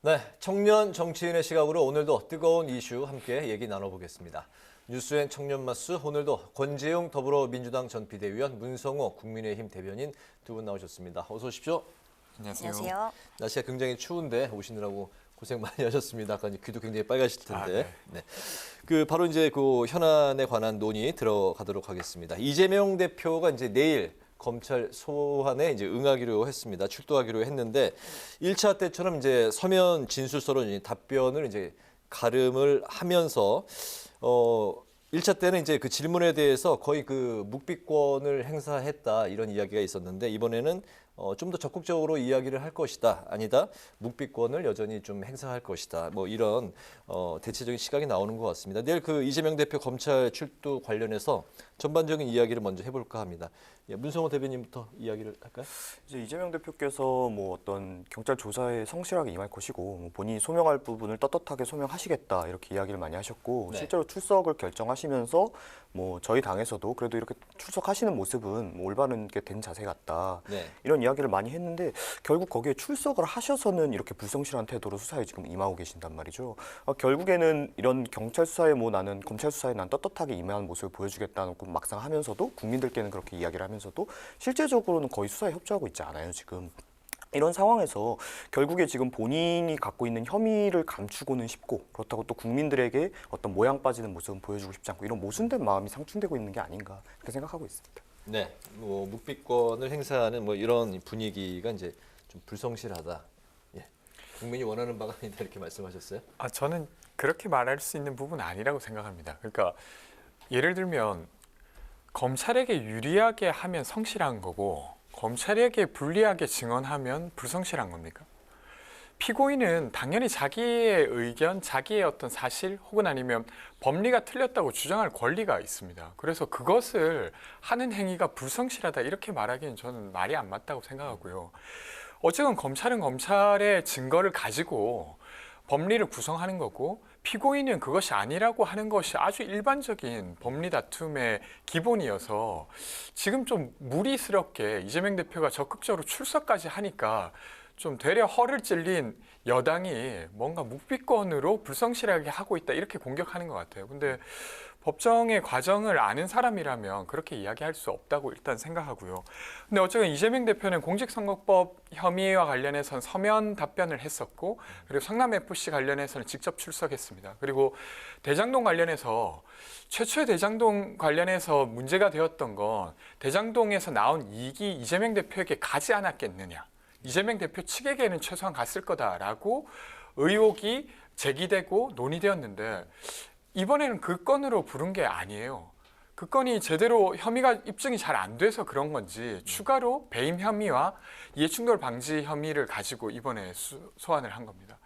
네, 청년 정치인의 시각으로 오늘도 뜨거운 이슈 함께 얘기 나눠보겠습니다. 뉴스엔 청년마스 오늘도 권재용 더불어민주당 전 비대위원, 문성호 국민의힘 대변인 두 분 나오셨습니다. 어서 오십시오. 안녕하세요. 날씨가 굉장히 추운데 오시느라고 고생 많이 하셨습니다. 아까 귀도 굉장히 빨가실 텐데. 네. 바로 이제 그 현안에 관한 논의 들어가도록 하겠습니다. 이재명 대표가 이제 내일 검찰 소환에 이제 응하기로 했습니다. 출두하기로 했는데 1차 때처럼 이제 서면 진술서로 이제 답변을 이제 가름을 하면서 1차 때는 이제 그 질문에 대해서 거의 그 묵비권을 행사했다 이런 이야기가 있었는데 이번에는 좀 더 적극적으로 이야기를 할 것이다. 아니다. 묵비권을 여전히 좀 행사할 것이다. 뭐 이런 대체적인 시각이 나오는 것 같습니다. 내일 그 이재명 대표 검찰 출두 관련해서 전반적인 이야기를 먼저 해볼까 합니다. 예, 문성호 대변인부터 이야기를 할까요? 이제 이재명 대표께서 뭐 어떤 경찰 조사에 성실하게 임할 것이고 뭐 본인이 소명할 부분을 떳떳하게 소명하시겠다 이렇게 이야기를 많이 하셨고 실제로 출석을 결정하시면서 뭐 저희 당에서도 그래도 이렇게 출석하시는 모습은 뭐 올바르게 된 자세 같다 이런 이야기를 많이 했는데 결국 거기에 출석을 하셔서는 이렇게 불성실한 태도로 수사에 지금 임하고 계신단 말이죠. 결국에는 이런 경찰 수사에 뭐 나는 검찰 수사에 난 떳떳하게 임하는 모습을 보여주겠다는 거 막상 하면서도 국민들께는 그렇게 이야기를 하면서도 실제적으로는 거의 수사에 협조하고 있지 않아요 지금. 이런 상황에서 결국에 지금 본인이 갖고 있는 혐의를 감추고는 싶고 그렇다고 또 국민들에게 어떤 모양 빠지는 모습은 보여주고 싶지 않고 이런 모순된 마음이 상충되고 있는 게 아닌가 그렇게 생각하고 있습니다. 네, 뭐 묵비권을 행사하는 뭐 이런 분위기가 이제 좀 불성실하다. 예, 국민이 원하는 바가 아니다 이렇게 말씀하셨어요? 저는 그렇게 말할 수 있는 부분은 아니라고 생각합니다. 그러니까 예를 들면 검찰에게 유리하게 하면 성실한 거고 검찰에게 불리하게 증언하면 불성실한 겁니까? 피고인은 당연히 자기의 의견, 자기의 어떤 사실 혹은 아니면 법리가 틀렸다고 주장할 권리가 있습니다. 그래서 그것을 하는 행위가 불성실하다 이렇게 말하기는 저는 말이 안 맞다고 생각하고요. 어쨌든 검찰은 검찰의 증거를 가지고 법리를 구성하는 거고 피고인은 그것이 아니라고 하는 것이 아주 일반적인 법리 다툼의 기본이어서 지금 좀 무리스럽게 이재명 대표가 적극적으로 출석까지 하니까 좀 되려 허를 찔린 여당이 뭔가 묵비권으로 불성실하게 하고 있다 이렇게 공격하는 것 같아요. 근데 법정의 과정을 아는 사람이라면 그렇게 이야기할 수 없다고 일단 생각하고요. 근데 어쨌든 이재명 대표는 공직선거법 혐의와 관련해서는 서면 답변을 했었고, 그리고 성남FC 관련해서는 직접 출석했습니다. 그리고 대장동 관련해서 최초의 대장동 관련해서 문제가 되었던 건 대장동에서 나온 이익이 이재명 대표에게 가지 않았겠느냐. 이재명 대표 측에게는 최소한 갔을 거다라고 의혹이 제기되고 논의되었는데, 이번에는 그 건으로 부른 게 아니에요. 그 건이 제대로 혐의가 입증이 잘 안 돼서 그런 건지 추가로 배임 혐의와 이해충돌 방지 혐의를 가지고 이번에 소환을 한 겁니다.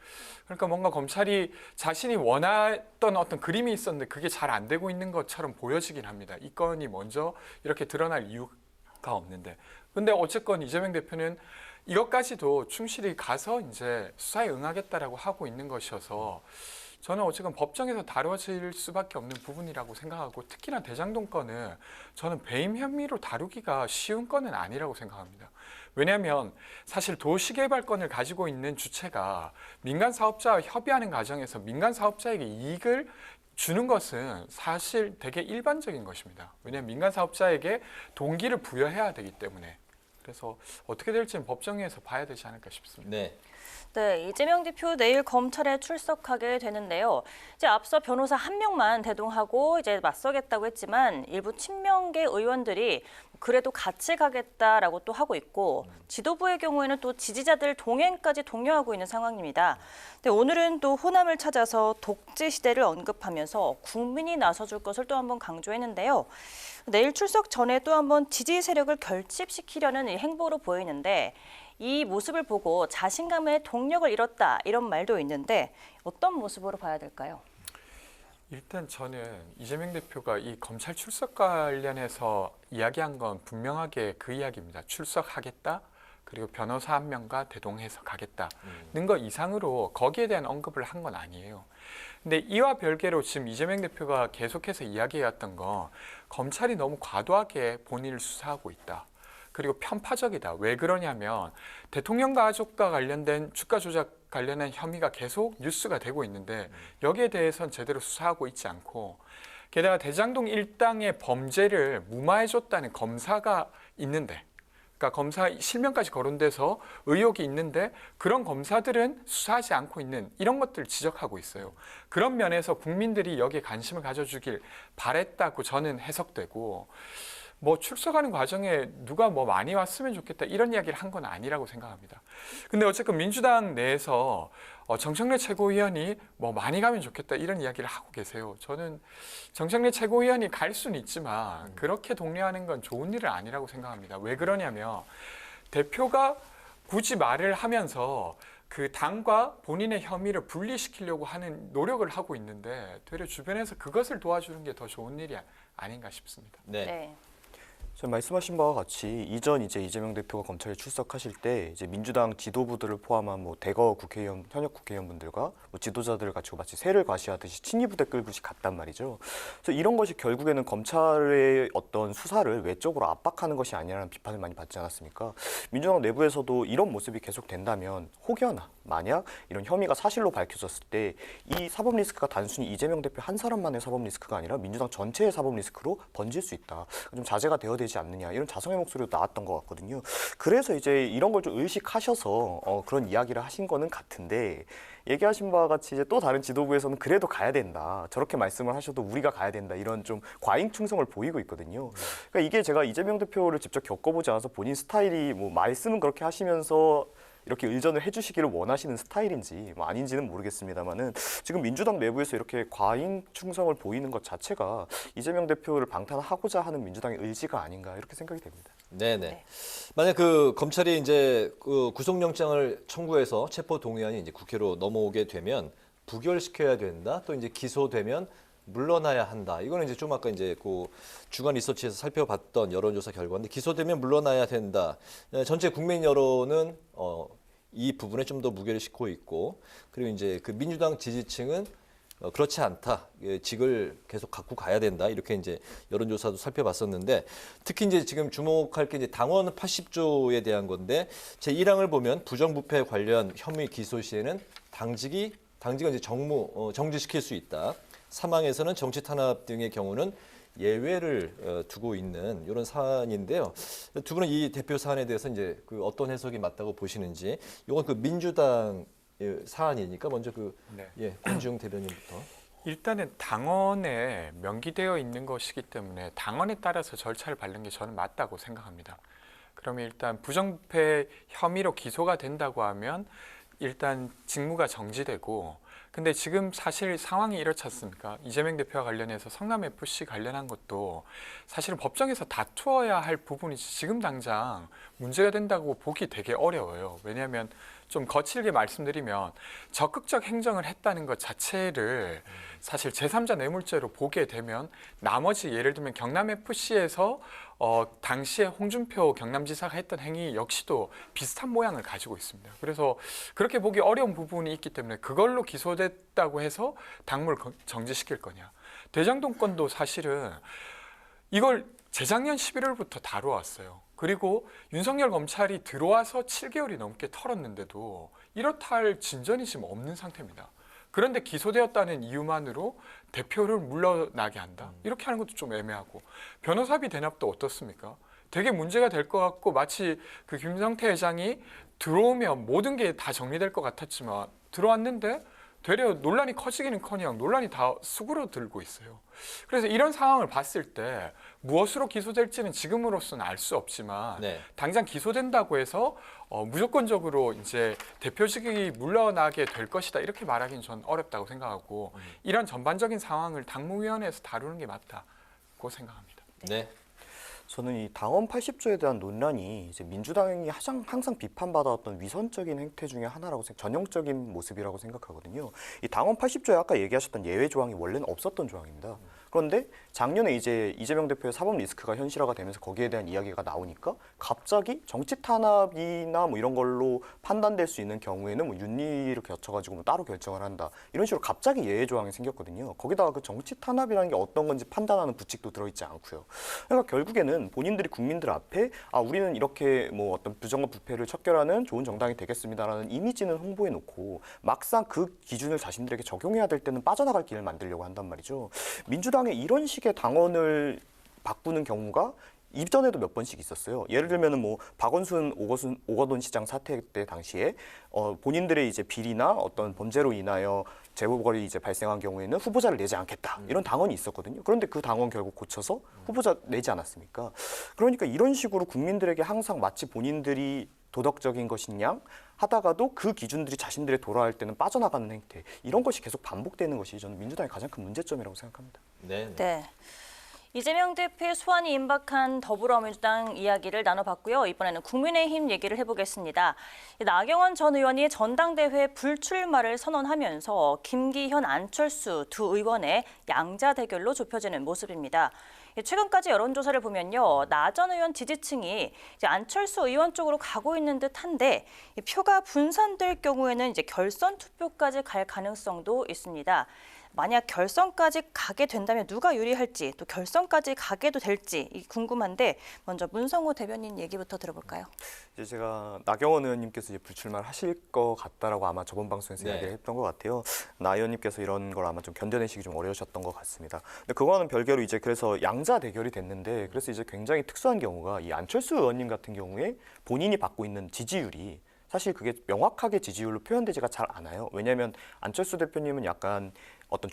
그러니까 뭔가 검찰이 자신이 원했던 어떤 그림이 있었는데 그게 잘 안 되고 있는 것처럼 보여지긴 합니다. 이 건이 먼저 이렇게 드러날 이유가 없는데. 근데 어쨌건 이재명 대표는 이것까지도 충실히 가서 이제 수사에 응하겠다라고 하고 있는 것이어서 저는 어쨌든 법정에서 다뤄질 수밖에 없는 부분이라고 생각하고, 특히나 대장동 건은 저는 배임 혐의로 다루기가 쉬운 건은 아니라고 생각합니다. 왜냐하면 사실 도시개발권을 가지고 있는 주체가 민간 사업자와 협의하는 과정에서 민간 사업자에게 이익을 주는 것은 사실 되게 일반적인 것입니다. 왜냐하면 민간 사업자에게 동기를 부여해야 되기 때문에. 그래서 어떻게 될지는 법정에서 봐야 되지 않을까 싶습니다. 네, 이재명 대표 내일 검찰에 출석하게 되는데요. 이제 앞서 변호사 한 명만 대동하고 이제 맞서겠다고 했지만 일부 친명계 의원들이 그래도 같이 가겠다라고 또 하고 있고, 지도부의 경우에는 또 지지자들 동행까지 독려하고 있는 상황입니다. 근데 오늘은 또 호남을 찾아서 독재 시대를 언급하면서 국민이 나서줄 것을 또 한번 강조했는데요. 내일 출석 전에 또 한번 지지 세력을 결집시키려는 행보로 보이는데, 이 모습을 보고 자신감의 동력을 잃었다 이런 말도 있는데 어떤 모습으로 봐야 될까요? 일단 저는 이재명 대표가 이 검찰 출석 관련해서 이야기한 건 분명하게 그 이야기입니다. 출석하겠다, 그리고 변호사 한 명과 대동해서 가겠다는 거 이상으로 거기에 대한 언급을 한 건 아니에요. 근데 이와 별개로 지금 이재명 대표가 계속해서 이야기해왔던 건 검찰이 너무 과도하게 본인을 수사하고 있다. 그리고 편파적이다. 왜 그러냐면 대통령 가족과 관련된 주가 조작 관련한 혐의가 계속 뉴스가 되고 있는데 여기에 대해서는 제대로 수사하고 있지 않고, 게다가 대장동 일당의 범죄를 무마해줬다는 검사가 있는데, 그러니까 검사 실명까지 거론돼서 의혹이 있는데 그런 검사들은 수사하지 않고 있는 이런 것들을 지적하고 있어요. 그런 면에서 국민들이 여기에 관심을 가져주길 바랬다고 저는 해석되고, 뭐 출석하는 과정에 누가 뭐 많이 왔으면 좋겠다 이런 이야기를 한 건 아니라고 생각합니다. 근데 어쨌든 민주당 내에서 정청래 최고위원이 뭐 많이 가면 좋겠다 이런 이야기를 하고 계세요. 저는 정청래 최고위원이 갈 수는 있지만 그렇게 독려하는 건 좋은 일은 아니라고 생각합니다. 왜 그러냐면 대표가 굳이 말을 하면서 그 당과 본인의 혐의를 분리시키려고 하는 노력을 하고 있는데 되려 주변에서 그것을 도와주는 게 더 좋은 일이 아닌가 싶습니다. 네. 말씀하신 바와 같이 이전 이재명 대표가 검찰에 출석하실 때 이제 민주당 지도부들을 포함한 뭐 대거 국회의원, 현역 국회의원분들과 뭐 지도자들을 갖추고 마치 새를 과시하듯이 친이부대 끌듯이 갔단 말이죠. 그래서 이런 것이 결국에는 검찰의 어떤 수사를 외적으로 압박하는 것이 아니라는 비판을 많이 받지 않았습니까? 민주당 내부에서도 이런 모습이 계속된다면 혹여나 만약 이런 혐의가 사실로 밝혀졌을 때 이 사법 리스크가 단순히 이재명 대표 한 사람만의 사법 리스크가 아니라 민주당 전체의 사법 리스크로 번질 수 있다. 좀 자제가 되어야 되지 않느냐 이런 자성의 목소리도 나왔던 것 같거든요. 그래서 이제 이런 걸 좀 의식하셔서 그런 이야기를 하신 거는 같은데, 얘기하신 바와 같이 이제 또 다른 지도부에서는 그래도 가야 된다. 저렇게 말씀을 하셔도 우리가 가야 된다. 이런 좀 과잉 충성을 보이고 있거든요. 그러니까 이게 제가 이재명 대표를 직접 겪어보지 않아서 본인 스타일이 뭐 말씀은 그렇게 하시면서 이렇게 의전을 해주시기를 원하시는 스타일인지 뭐 아닌지는 모르겠습니다만은 지금 민주당 내부에서 이렇게 과잉 충성을 보이는 것 자체가 이재명 대표를 방탄하고자 하는 민주당의 의지가 아닌가 이렇게 생각이 됩니다. 네네. 만약 그 검찰이 이제 그 구속영장을 청구해서 체포 동의안이 이제 국회로 넘어오게 되면 부결시켜야 된다. 또 이제 기소되면 물러나야 한다. 이거는 이제 좀 아까 이제 그 주간 리서치에서 살펴봤던 여론조사 결과인데, 기소되면 물러나야 된다. 전체 국민 여론은 이 부분에 좀 더 무게를 싣고 있고, 그리고 이제 그 민주당 지지층은 그렇지 않다. 직을 계속 갖고 가야 된다. 이렇게 이제 여론조사도 살펴봤었는데 특히 이제 지금 주목할 게 이제 당원 80조에 대한 건데 제1항을 보면 부정부패 관련 혐의 기소 시에는 당직은 이제 정지시킬 수 있다. 사망에서는 정치 탄압 등의 경우는 예외를 두고 있는 이런 사안인데요. 두 분은 이 대표 사안에 대해서 이제 그 어떤 해석이 맞다고 보시는지. 이건 그 민주당 사안이니까 먼저 권지웅 대변인부터. 일단은 당원에 명기되어 있는 것이기 때문에 당원에 따라서 절차를 밟는 게 저는 맞다고 생각합니다. 그러면 일단 부정부패 혐의로 기소가 된다고 하면 일단 직무가 정지되고, 근데 지금 사실 상황이 이렇지 않습니까? 이재명 대표와 관련해서 성남FC 관련한 것도 사실은 법정에서 다투어야 할 부분이지 지금 당장 문제가 된다고 보기 되게 어려워요. 왜냐하면 좀 거칠게 말씀드리면 적극적 행정을 했다는 것 자체를 사실 제3자 뇌물죄로 보게 되면 나머지 예를 들면 경남FC에서 당시에 홍준표 경남지사가 했던 행위 역시도 비슷한 모양을 가지고 있습니다. 그래서 그렇게 보기 어려운 부분이 있기 때문에 그걸로 기소됐다고 해서 당무를 정지시킬 거냐. 대장동 건도 사실은 이걸 재작년 11월부터 다뤄왔어요. 그리고 윤석열 검찰이 들어와서 7개월이 넘게 털었는데도 이렇다 할 진전이 지금 없는 상태입니다. 그런데 기소되었다는 이유만으로 대표를 물러나게 한다? 이렇게 하는 것도 좀 애매하고, 변호사비 대납도 어떻습니까? 되게 문제가 될 것 같고 마치 그 김성태 회장이 들어오면 모든 게 다 정리될 것 같았지만 들어왔는데 되려 논란이 커지기는커녕 논란이 다 수그러들고 있어요. 그래서 이런 상황을 봤을 때 무엇으로 기소될지는 지금으로서는 알 수 없지만 당장 기소된다고 해서 무조건적으로 이제 대표직이 물러나게 될 것이다 이렇게 말하기는 전 어렵다고 생각하고 이런 전반적인 상황을 당무위원회에서 다루는 게 맞다고 생각합니다. 네. 저는 이 당원 80조에 대한 논란이 이제 민주당이 항상 비판받아왔던 위선적인 행태 중에 하나라고 전형적인 모습이라고 생각하거든요. 이 당원 80조에 아까 얘기하셨던 예외 조항이 원래는 없었던 조항입니다. 그런데 작년에 이제 이재명 대표의 사법 리스크가 현실화가 되면서 거기에 대한 이야기가 나오니까 갑자기 정치 탄압이나 뭐 이런 걸로 판단될 수 있는 경우에는 뭐 윤리를 거쳐가지고 뭐 따로 결정을 한다 이런 식으로 갑자기 예외 조항이 생겼거든요. 거기다가 그 정치 탄압이라는 게 어떤 건지 판단하는 부칙도 들어있지 않고요. 그러니까 결국에는 본인들이 국민들 앞에 우리는 이렇게 뭐 어떤 부정과 부패를 척결하는 좋은 정당이 되겠습니다라는 이미지는 홍보해 놓고 막상 그 기준을 자신들에게 적용해야 될 때는 빠져나갈 길을 만들려고 한단 말이죠. 민주당의 이런 식의 당원을 바꾸는 경우가 이전에도 몇 번씩 있었어요. 예를 들면은 뭐 박원순, 오거돈 시장 사태 때 당시에 본인들의 이제 비리나 어떤 범죄로 인하여 재보궐이 이제 발생한 경우에는 후보자를 내지 않겠다 이런 당원이 있었거든요. 그런데 그 당원 결국 고쳐서 후보자 내지 않았습니까? 그러니까 이런 식으로 국민들에게 항상 마치 본인들이 도덕적인 것이냐 하다가도 그 기준들이 자신들의 돌아갈 때는 빠져나가는 행태 이런 것이 계속 반복되는 것이 저는 민주당의 가장 큰 문제점이라고 생각합니다. 네. 이재명 대표의 소환이 임박한 더불어민주당 이야기를 나눠봤고요. 이번에는 국민의힘 얘기를 해보겠습니다. 나경원 전 의원이 전당대회 불출마를 선언하면서 김기현, 안철수 두 의원의 양자 대결로 좁혀지는 모습입니다. 최근까지 여론조사를 보면요, 나 전 의원 지지층이 이제 안철수 의원 쪽으로 가고 있는 듯한데 표가 분산될 경우에는 이제 결선 투표까지 갈 가능성도 있습니다. 만약 결선까지 가게 된다면 누가 유리할지 또 결선까지 가게도 될지 궁금한데 먼저 문성호 대변인 얘기부터 들어볼까요? 이제 제가 나경원 의원님께서 이제 불출마를 하실 것 같다라고 아마 저번 방송에서 이야기를 했던 것 같아요. 나 의원님께서 이런 걸 아마 좀 견뎌내시기 좀 어려우셨던 것 같습니다. 근데 그거는 별개로 이제 그래서 양자 대결이 됐는데 그래서 이제 굉장히 특수한 경우가 이 안철수 의원님 같은 경우에 본인이 받고 있는 지지율이 사실 그게 명확하게 지지율로 표현되지가 잘 않아요. 왜냐하면 안철수 대표님은 약간 어떤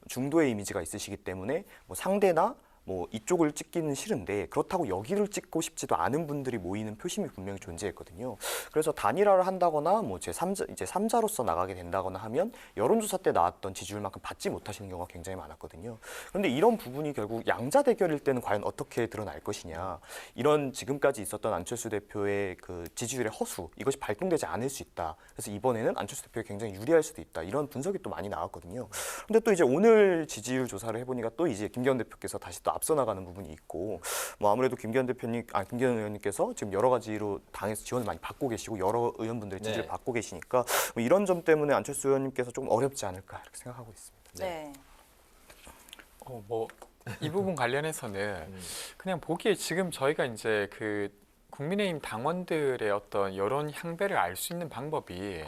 중도의 이미지가 있으시기 때문에 뭐 상대나 뭐 이쪽을 찍기는 싫은데 그렇다고 여기를 찍고 싶지도 않은 분들이 모이는 표심이 분명히 존재했거든요. 그래서 단일화를 한다거나 뭐 이제 3자로서 나가게 된다거나 하면 여론조사 때 나왔던 지지율만큼 받지 못하시는 경우가 굉장히 많았거든요. 그런데 이런 부분이 결국 양자 대결일 때는 과연 어떻게 드러날 것이냐. 이런 지금까지 있었던 안철수 대표의 그 지지율의 허수 이것이 발동되지 않을 수 있다. 그래서 이번에는 안철수 대표에 굉장히 유리할 수도 있다. 이런 분석이 또 많이 나왔거든요. 근데 또 이제 오늘 지지율 조사를 해보니까 또 이제 김기현 대표께서 다시 또 앞서 나가는 부분이 있고 뭐 아무래도 김기현 의원님께서 지금 여러 가지로 당에서 지원을 많이 받고 계시고 여러 의원분들의 지지를 받고 계시니까 뭐 이런 점 때문에 안철수 의원님께서 좀 어렵지 않을까 이렇게 생각하고 있습니다. 네. 뭐 이 부분 관련해서는 그냥 보기에 지금 저희가 이제 그 국민의힘 당원들의 어떤 여론 향배를 알 수 있는 방법이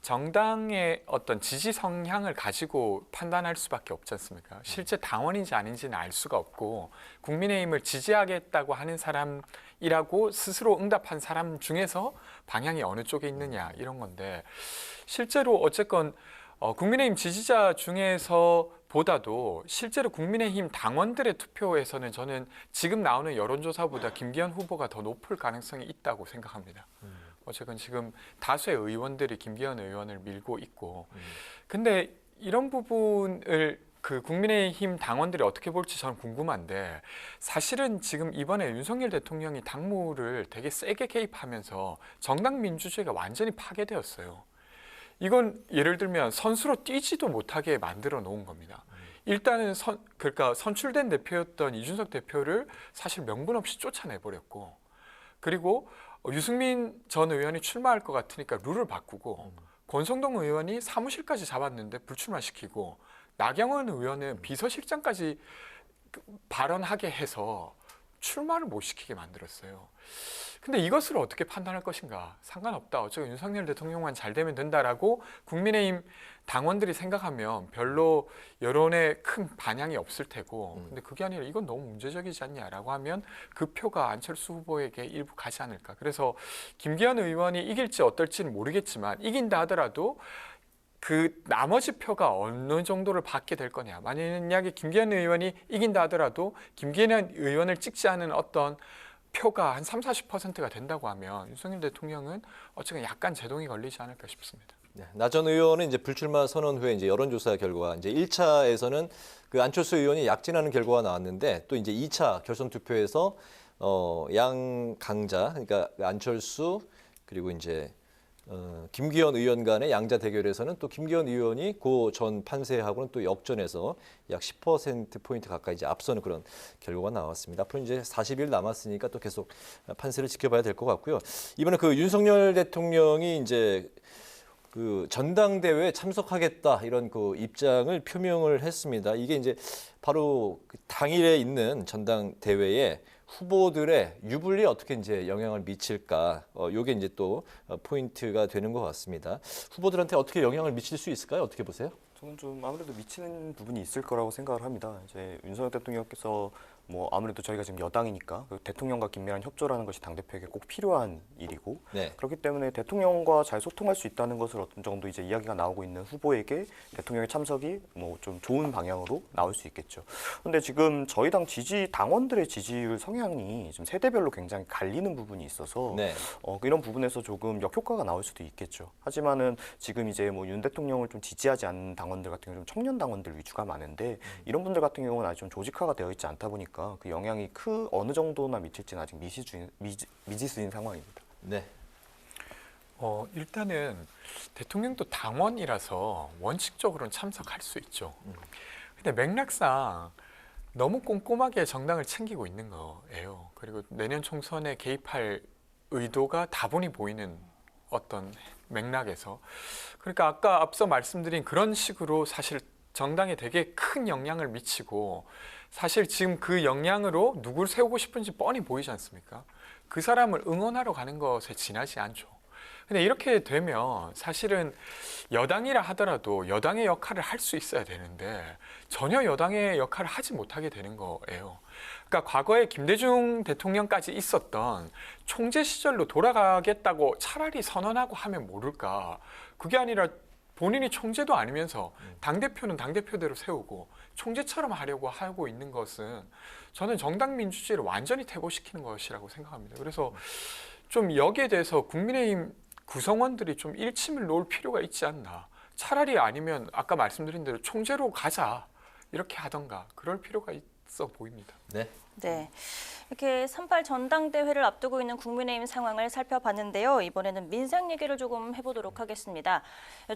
정당의 어떤 지지 성향을 가지고 판단할 수밖에 없지 않습니까? 실제 당원인지 아닌지는 알 수가 없고 국민의힘을 지지하겠다고 하는 사람이라고 스스로 응답한 사람 중에서 방향이 어느 쪽에 있느냐 이런 건데 실제로 어쨌건 국민의힘 지지자 중에서 보다도 실제로 국민의힘 당원들의 투표에서는 저는 지금 나오는 여론조사보다 김기현 후보가 더 높을 가능성이 있다고 생각합니다. 어쨌건 지금 다수의 의원들이 김기현 의원을 밀고 있고 근데 이런 부분을 그 국민의힘 당원들이 어떻게 볼지 저는 궁금한데 사실은 지금 이번에 윤석열 대통령이 당무를 되게 세게 개입하면서 정당 민주주의가 완전히 파괴되었어요. 이건 예를 들면 선수로 뛰지도 못하게 만들어 놓은 겁니다. 일단은 그러니까 선출된 대표였던 이준석 대표를 사실 명분 없이 쫓아내버렸고 그리고 유승민 전 의원이 출마할 것 같으니까 룰을 바꾸고 권성동 의원이 사무실까지 잡았는데 불출마시키고 나경원 의원은 비서실장까지 발언하게 해서 출마를 못 시키게 만들었어요. 근데 이것을 어떻게 판단할 것인가? 상관없다. 어차피 윤석열 대통령만 잘 되면 된다라고 국민의힘 당원들이 생각하면 별로 여론에 큰 반향이 없을 테고 근데 그게 아니라 이건 너무 문제적이지 않냐라고 하면 그 표가 안철수 후보에게 일부 가지 않을까. 그래서 김기현 의원이 이길지 어떨지는 모르겠지만 이긴다 하더라도 그 나머지 표가 어느 정도를 받게 될 거냐. 만약에 김기현 의원이 이긴다 하더라도 김기현 의원을 찍지 않은 어떤 표가 한 30-40%가 된다고 하면 윤석열 대통령은 어쨌든 약간 제동이 걸리지 않을까 싶습니다. 네, 나 전 의원은 이제 불출마 선언 후에 이제 여론조사 결과 이제 1차에서는 그 안철수 의원이 약진하는 결과가 나왔는데 또 이제 2차 결선 투표에서 양 강자 그러니까 안철수 그리고 이제 김기현 의원 간의 양자 대결에서는 또 김기현 의원이 고 전 판세하고는 또 역전해서 약 10%포인트 가까이 이제 앞서는 그런 결과가 나왔습니다. 앞으로 이제 40일 남았으니까 또 계속 판세를 지켜봐야 될 것 같고요. 이번에 그 윤석열 대통령이 이제 그 전당대회에 참석하겠다 이런 그 입장을 표명을 했습니다. 이게 이제 바로 그 당일에 있는 전당대회에 후보들의 유불리에 어떻게 이제 영향을 미칠까? 요게 이제 또 포인트가 되는 것 같습니다. 후보들한테 어떻게 영향을 미칠 수 있을까요? 어떻게 보세요? 저는 좀 아무래도 미치는 부분이 있을 거라고 생각을 합니다. 이제 윤석열 대통령께서 뭐 아무래도 저희가 지금 여당이니까 대통령과 긴밀한 협조라는 것이 당대표에게 꼭 필요한 일이고 네. 그렇기 때문에 대통령과 잘 소통할 수 있다는 것을 어떤 정도 이제 이야기가 나오고 있는 후보에게 대통령의 참석이 뭐 좀 좋은 방향으로 나올 수 있겠죠. 그런데 지금 저희 당 당원들의 지지율 성향이 지금 세대별로 굉장히 갈리는 부분이 있어서 네. 이런 부분에서 조금 역효과가 나올 수도 있겠죠. 하지만은 지금 이제 뭐 윤 대통령을 좀 지지하지 않는 당원들 같은 경우는 좀 청년 당원들 위주가 많은데 이런 분들 같은 경우는 아직 좀 조직화가 되어 있지 않다 보니까 그 영향이 어느 정도나 미칠지는 아직 미지수인 상황입니다. 네. 일단은 대통령도 당원이라서 원칙적으로는 참석할 수 있죠. 근데 맥락상 너무 꼼꼼하게 정당을 챙기고 있는 거예요. 그리고 내년 총선에 개입할 의도가 다분히 보이는 어떤 맥락에서 그러니까 아까 앞서 말씀드린 그런 식으로 사실 정당에 되게 큰 영향을 미치고 사실 지금 그 영향으로 누굴 세우고 싶은지 뻔히 보이지 않습니까? 그 사람을 응원하러 가는 것에 지나지 않죠. 근데 이렇게 되면 사실은 여당이라 하더라도 여당의 역할을 할 수 있어야 되는데 전혀 여당의 역할을 하지 못하게 되는 거예요. 그러니까 과거에 김대중 대통령까지 있었던 총재 시절로 돌아가겠다고 차라리 선언하고 하면 모를까. 그게 아니라 본인이 총재도 아니면서 당대표는 당대표대로 세우고 총재처럼 하려고 하고 있는 것은 저는 정당 민주주의를 완전히 퇴보시키는 것이라고 생각합니다. 그래서 좀 여기에 대해서 국민의힘 구성원들이 좀 일침을 놓을 필요가 있지 않나. 차라리 아니면 아까 말씀드린 대로 총재로 가자 이렇게 하던가 그럴 필요가 있어 보입니다. 네, 네. 이렇게 3.8 전당대회를 앞두고 있는 국민의힘 상황을 살펴봤는데요. 이번에는 민생 얘기를 조금 해보도록 하겠습니다.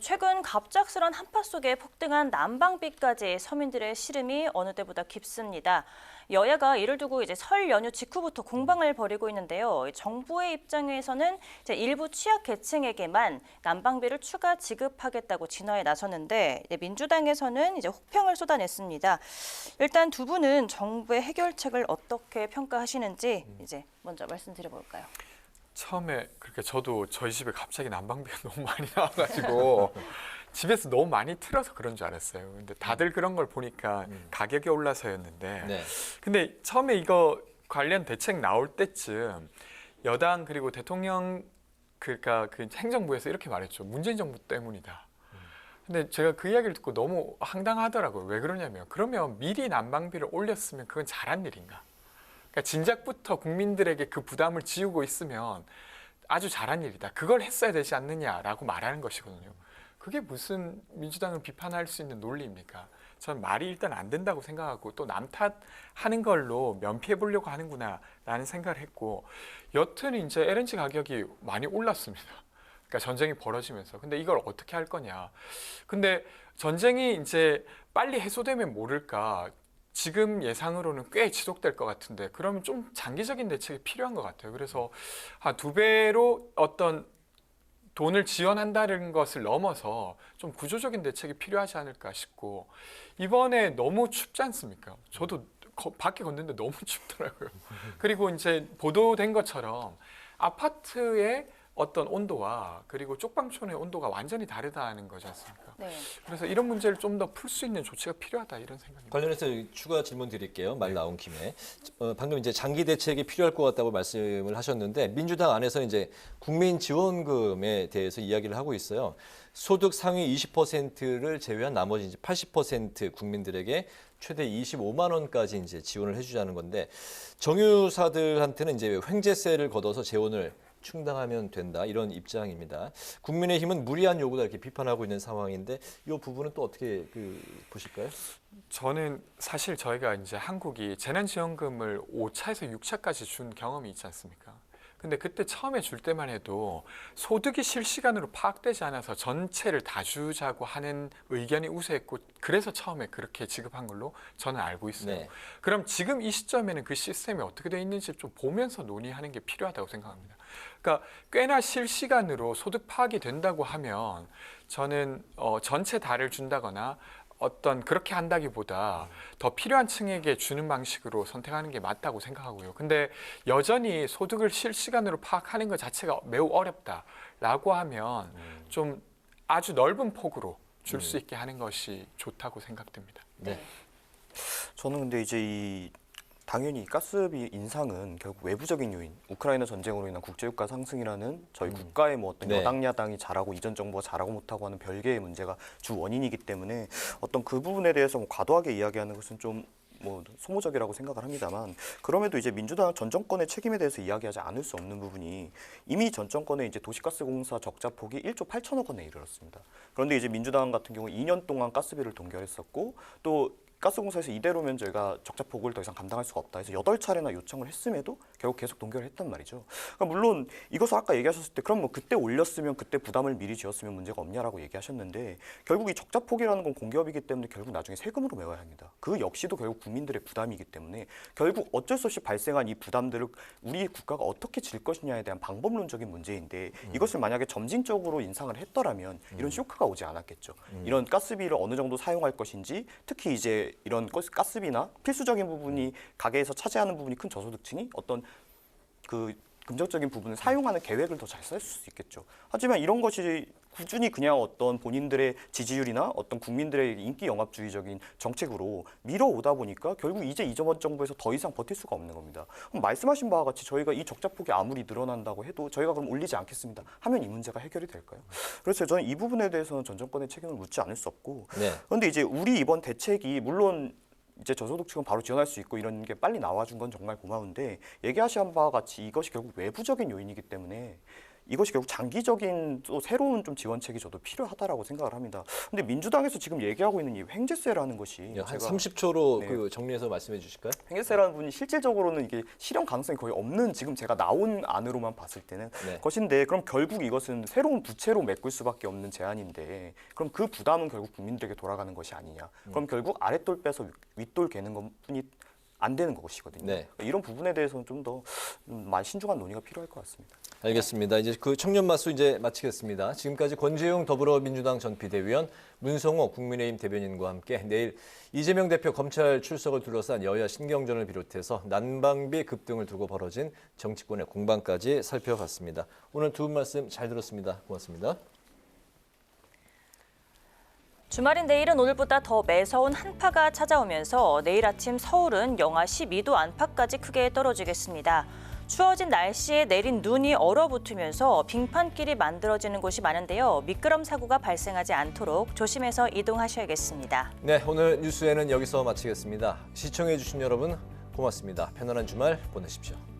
최근 갑작스런 한파 속에 폭등한 난방비까지 서민들의 시름이 어느 때보다 깊습니다. 여야가 이를 두고 이제 설 연휴 직후부터 공방을 벌이고 있는데요. 정부의 입장에서는 이제 일부 취약 계층에게만 난방비를 추가 지급하겠다고 진화에 나섰는데 민주당에서는 이제 혹평을 쏟아냈습니다. 일단 두 분은 정부의 해결책을 어떻게 평가하시는지 이제 먼저 말씀드려볼까요? 처음에 그렇게 저도 저희 집에 갑자기 난방비가 너무 많이 나와가지고 집에서 너무 많이 틀어서 그런 줄 알았어요. 근데 다들 그런 걸 보니까 가격이 올라서였는데 네. 근데 처음에 이거 관련 대책 나올 때쯤 여당 그리고 대통령 그러니까 그 행정부에서 이렇게 말했죠. 문재인 정부 때문이다. 근데 제가 그 이야기를 듣고 너무 황당하더라고요. 왜 그러냐면 그러면 미리 난방비를 올렸으면 그건 잘한 일인가? 그러니까 진작부터 국민들에게 그 부담을 지우고 있으면 아주 잘한 일이다. 그걸 했어야 되지 않느냐라고 말하는 것이거든요. 그게 무슨 민주당을 비판할 수 있는 논리입니까? 전 말이 일단 안 된다고 생각하고 또 남 탓하는 걸로 면피해 보려고 하는구나라는 생각을 했고 여튼 이제 LNG 가격이 많이 올랐습니다. 그러니까 전쟁이 벌어지면서. 근데 이걸 어떻게 할 거냐. 근데 전쟁이 이제 빨리 해소되면 모를까 지금 예상으로는 꽤 지속될 것 같은데 그러면 좀 장기적인 대책이 필요한 것 같아요. 그래서 한 2배로 어떤 돈을 지원한다는 것을 넘어서 좀 구조적인 대책이 필요하지 않을까 싶고 이번에 너무 춥지 않습니까? 저도 밖에 걷는데 너무 춥더라고요. 그리고 이제 보도된 것처럼 아파트의 어떤 온도와 그리고 쪽방촌의 온도가 완전히 다르다는 거지 않습니까? 네. 그래서 이런 문제를 좀 더 풀 수 있는 조치가 필요하다 이런 생각입니다. 관련해서 추가 질문 드릴게요. 말 나온 김에. 방금 이제 장기 대책이 필요할 것 같다고 말씀을 하셨는데 민주당 안에서 이제 국민지원금에 대해서 이야기를 하고 있어요. 소득 상위 20%를 제외한 나머지 이제 80% 국민들에게 최대 25만 원까지 이제 지원을 해주자는 건데 정유사들한테는 이제 횡재세를 걷어서 재원을 충당하면 된다 이런 입장입니다. 국민의힘은 무리한 요구다 이렇게 비판하고 있는 상황인데 이 부분은 또 어떻게 보실까요? 저는 사실 저희가 이제 한국이 재난지원금을 5차에서 6차까지 준 경험이 있지 않습니까? 근데 그때 처음에 줄 때만 해도 소득이 실시간으로 파악되지 않아서 전체를 다 주자고 하는 의견이 우세했고 그래서 처음에 그렇게 지급한 걸로 저는 알고 있어요. 네. 그럼 지금 이 시점에는 그 시스템이 어떻게 돼 있는지 좀 보면서 논의하는 게 필요하다고 생각합니다. 그러니까 꽤나 실시간으로 소득 파악이 된다고 하면 저는 전체 다를 준다거나 어떤 그렇게 한다기보다 더 필요한 층에게 주는 방식으로 선택하는 게 맞다고 생각하고요. 근데 여전히 소득을 실시간으로 파악하는 것 자체가 매우 어렵다라고 하면 좀 아주 넓은 폭으로 줄 수 있게 하는 것이 좋다고 생각됩니다. 네. 저는 근데 이제 당연히 가스비 인상은 결국 외부적인 요인, 우크라이나 전쟁으로 인한 국제유가 상승이라는 저희 국가의 뭐 어떤 네. 여당 야당이 잘하고 이전 정부가 잘하고 못하고 하는 별개의 문제가 주 원인이기 때문에 어떤 그 부분에 대해서 뭐 과도하게 이야기하는 것은 좀 뭐 소모적이라고 생각을 합니다만 그럼에도 이제 민주당 전 정권의 책임에 대해서 이야기하지 않을 수 없는 부분이 이미 전 정권의 이제 도시가스공사 적자 폭이 1조 8천억 원에 이르렀습니다. 그런데 이제 민주당 같은 경우 2년 동안 가스비를 동결했었고 또 가스공사에서 이대로면 저희가 적자 폭을 더 이상 감당할 수가 없다 해서 8차례나 요청을 했음에도 결국 계속 동결을 했단 말이죠. 그러니까 물론 이것을 아까 얘기하셨을 때 그럼 뭐 그때 올렸으면 그때 부담을 미리 지었으면 문제가 없냐라고 얘기하셨는데 결국 이 적자 폭이라는 건 공기업이기 때문에 결국 나중에 세금으로 메워야 합니다. 그 역시도 결국 국민들의 부담이기 때문에 결국 어쩔 수 없이 발생한 이 부담들을 우리 국가가 어떻게 질 것이냐에 대한 방법론적인 문제인데 이것을 만약에 점진적으로 인상을 했더라면 이런 쇼크가 오지 않았겠죠. 이런 가스비를 어느 정도 사용할 것인지 특히 이제 이런 가스비나 필수적인 부분이 가게에서 차지하는 부분이 큰 저소득층이 어떤 그 금전적인 부분을 사용하는 계획을 더 잘 쓸 수 있겠죠. 하지만 이런 것이 꾸준히 그냥 어떤 본인들의 지지율이나 어떤 국민들의 인기 영합주의적인 정책으로 밀어오다 보니까 결국 이제 이전 정부에서 더 이상 버틸 수가 없는 겁니다. 그럼 말씀하신 바와 같이 저희가 이 적자폭이 아무리 늘어난다고 해도 저희가 그럼 올리지 않겠습니다 하면 이 문제가 해결이 될까요? 그래서 저는 이 부분에 대해서는 전 정권의 책임을 묻지 않을 수 없고 그런데 이제 우리 이번 대책이 물론 이제 저소득층은 바로 지원할 수 있고 이런 게 빨리 나와준 건 정말 고마운데 얘기하신 바와 같이 이것이 결국 외부적인 요인이기 때문에 이것이 결국 장기적인 또 새로운 좀 지원책이 저도 필요하다라고 생각을 합니다. 근데 민주당에서 지금 얘기하고 있는 이 횡재세라는 것이 한 30초로 네. 그 정리해서 말씀해 주실까요? 횡재세라는 부분이 실질적으로는 이게 실현 가능성이 거의 없는 지금 제가 나온 안으로만 봤을 때는 것인데 그럼 결국 이것은 새로운 부채로 메꿀 수밖에 없는 제안인데 그럼 그 부담은 결국 국민들에게 돌아가는 것이 아니냐. 그럼 결국 아랫돌 빼서 윗돌 개는 것뿐이 안 되는 것이거든요. 네. 이런 부분에 대해서는 좀 더 많이 신중한 논의가 필요할 것 같습니다. 알겠습니다. 이제 그 청년 맞수 이제 마치겠습니다. 지금까지 권재용 더불어민주당 전 비대위원, 문성호 국민의힘 대변인과 함께 내일 이재명 대표 검찰 출석을 둘러싼 여야 신경전을 비롯해서 난방비 급등을 두고 벌어진 정치권의 공방까지 살펴봤습니다. 오늘 두 분 말씀 잘 들었습니다. 고맙습니다. 주말인 내일은 오늘보다 더 매서운 한파가 찾아오면서 내일 아침 서울은 영하 12도 안팎까지 크게 떨어지겠습니다. 추워진 날씨에 내린 눈이 얼어붙으면서 빙판길이 만들어지는 곳이 많은데요. 미끄럼 사고가 발생하지 않도록 조심해서 이동하셔야겠습니다. 네, 오늘 뉴스에는 여기서 마치겠습니다. 시청해 주신 여러분 고맙습니다. 편안한 주말 보내십시오.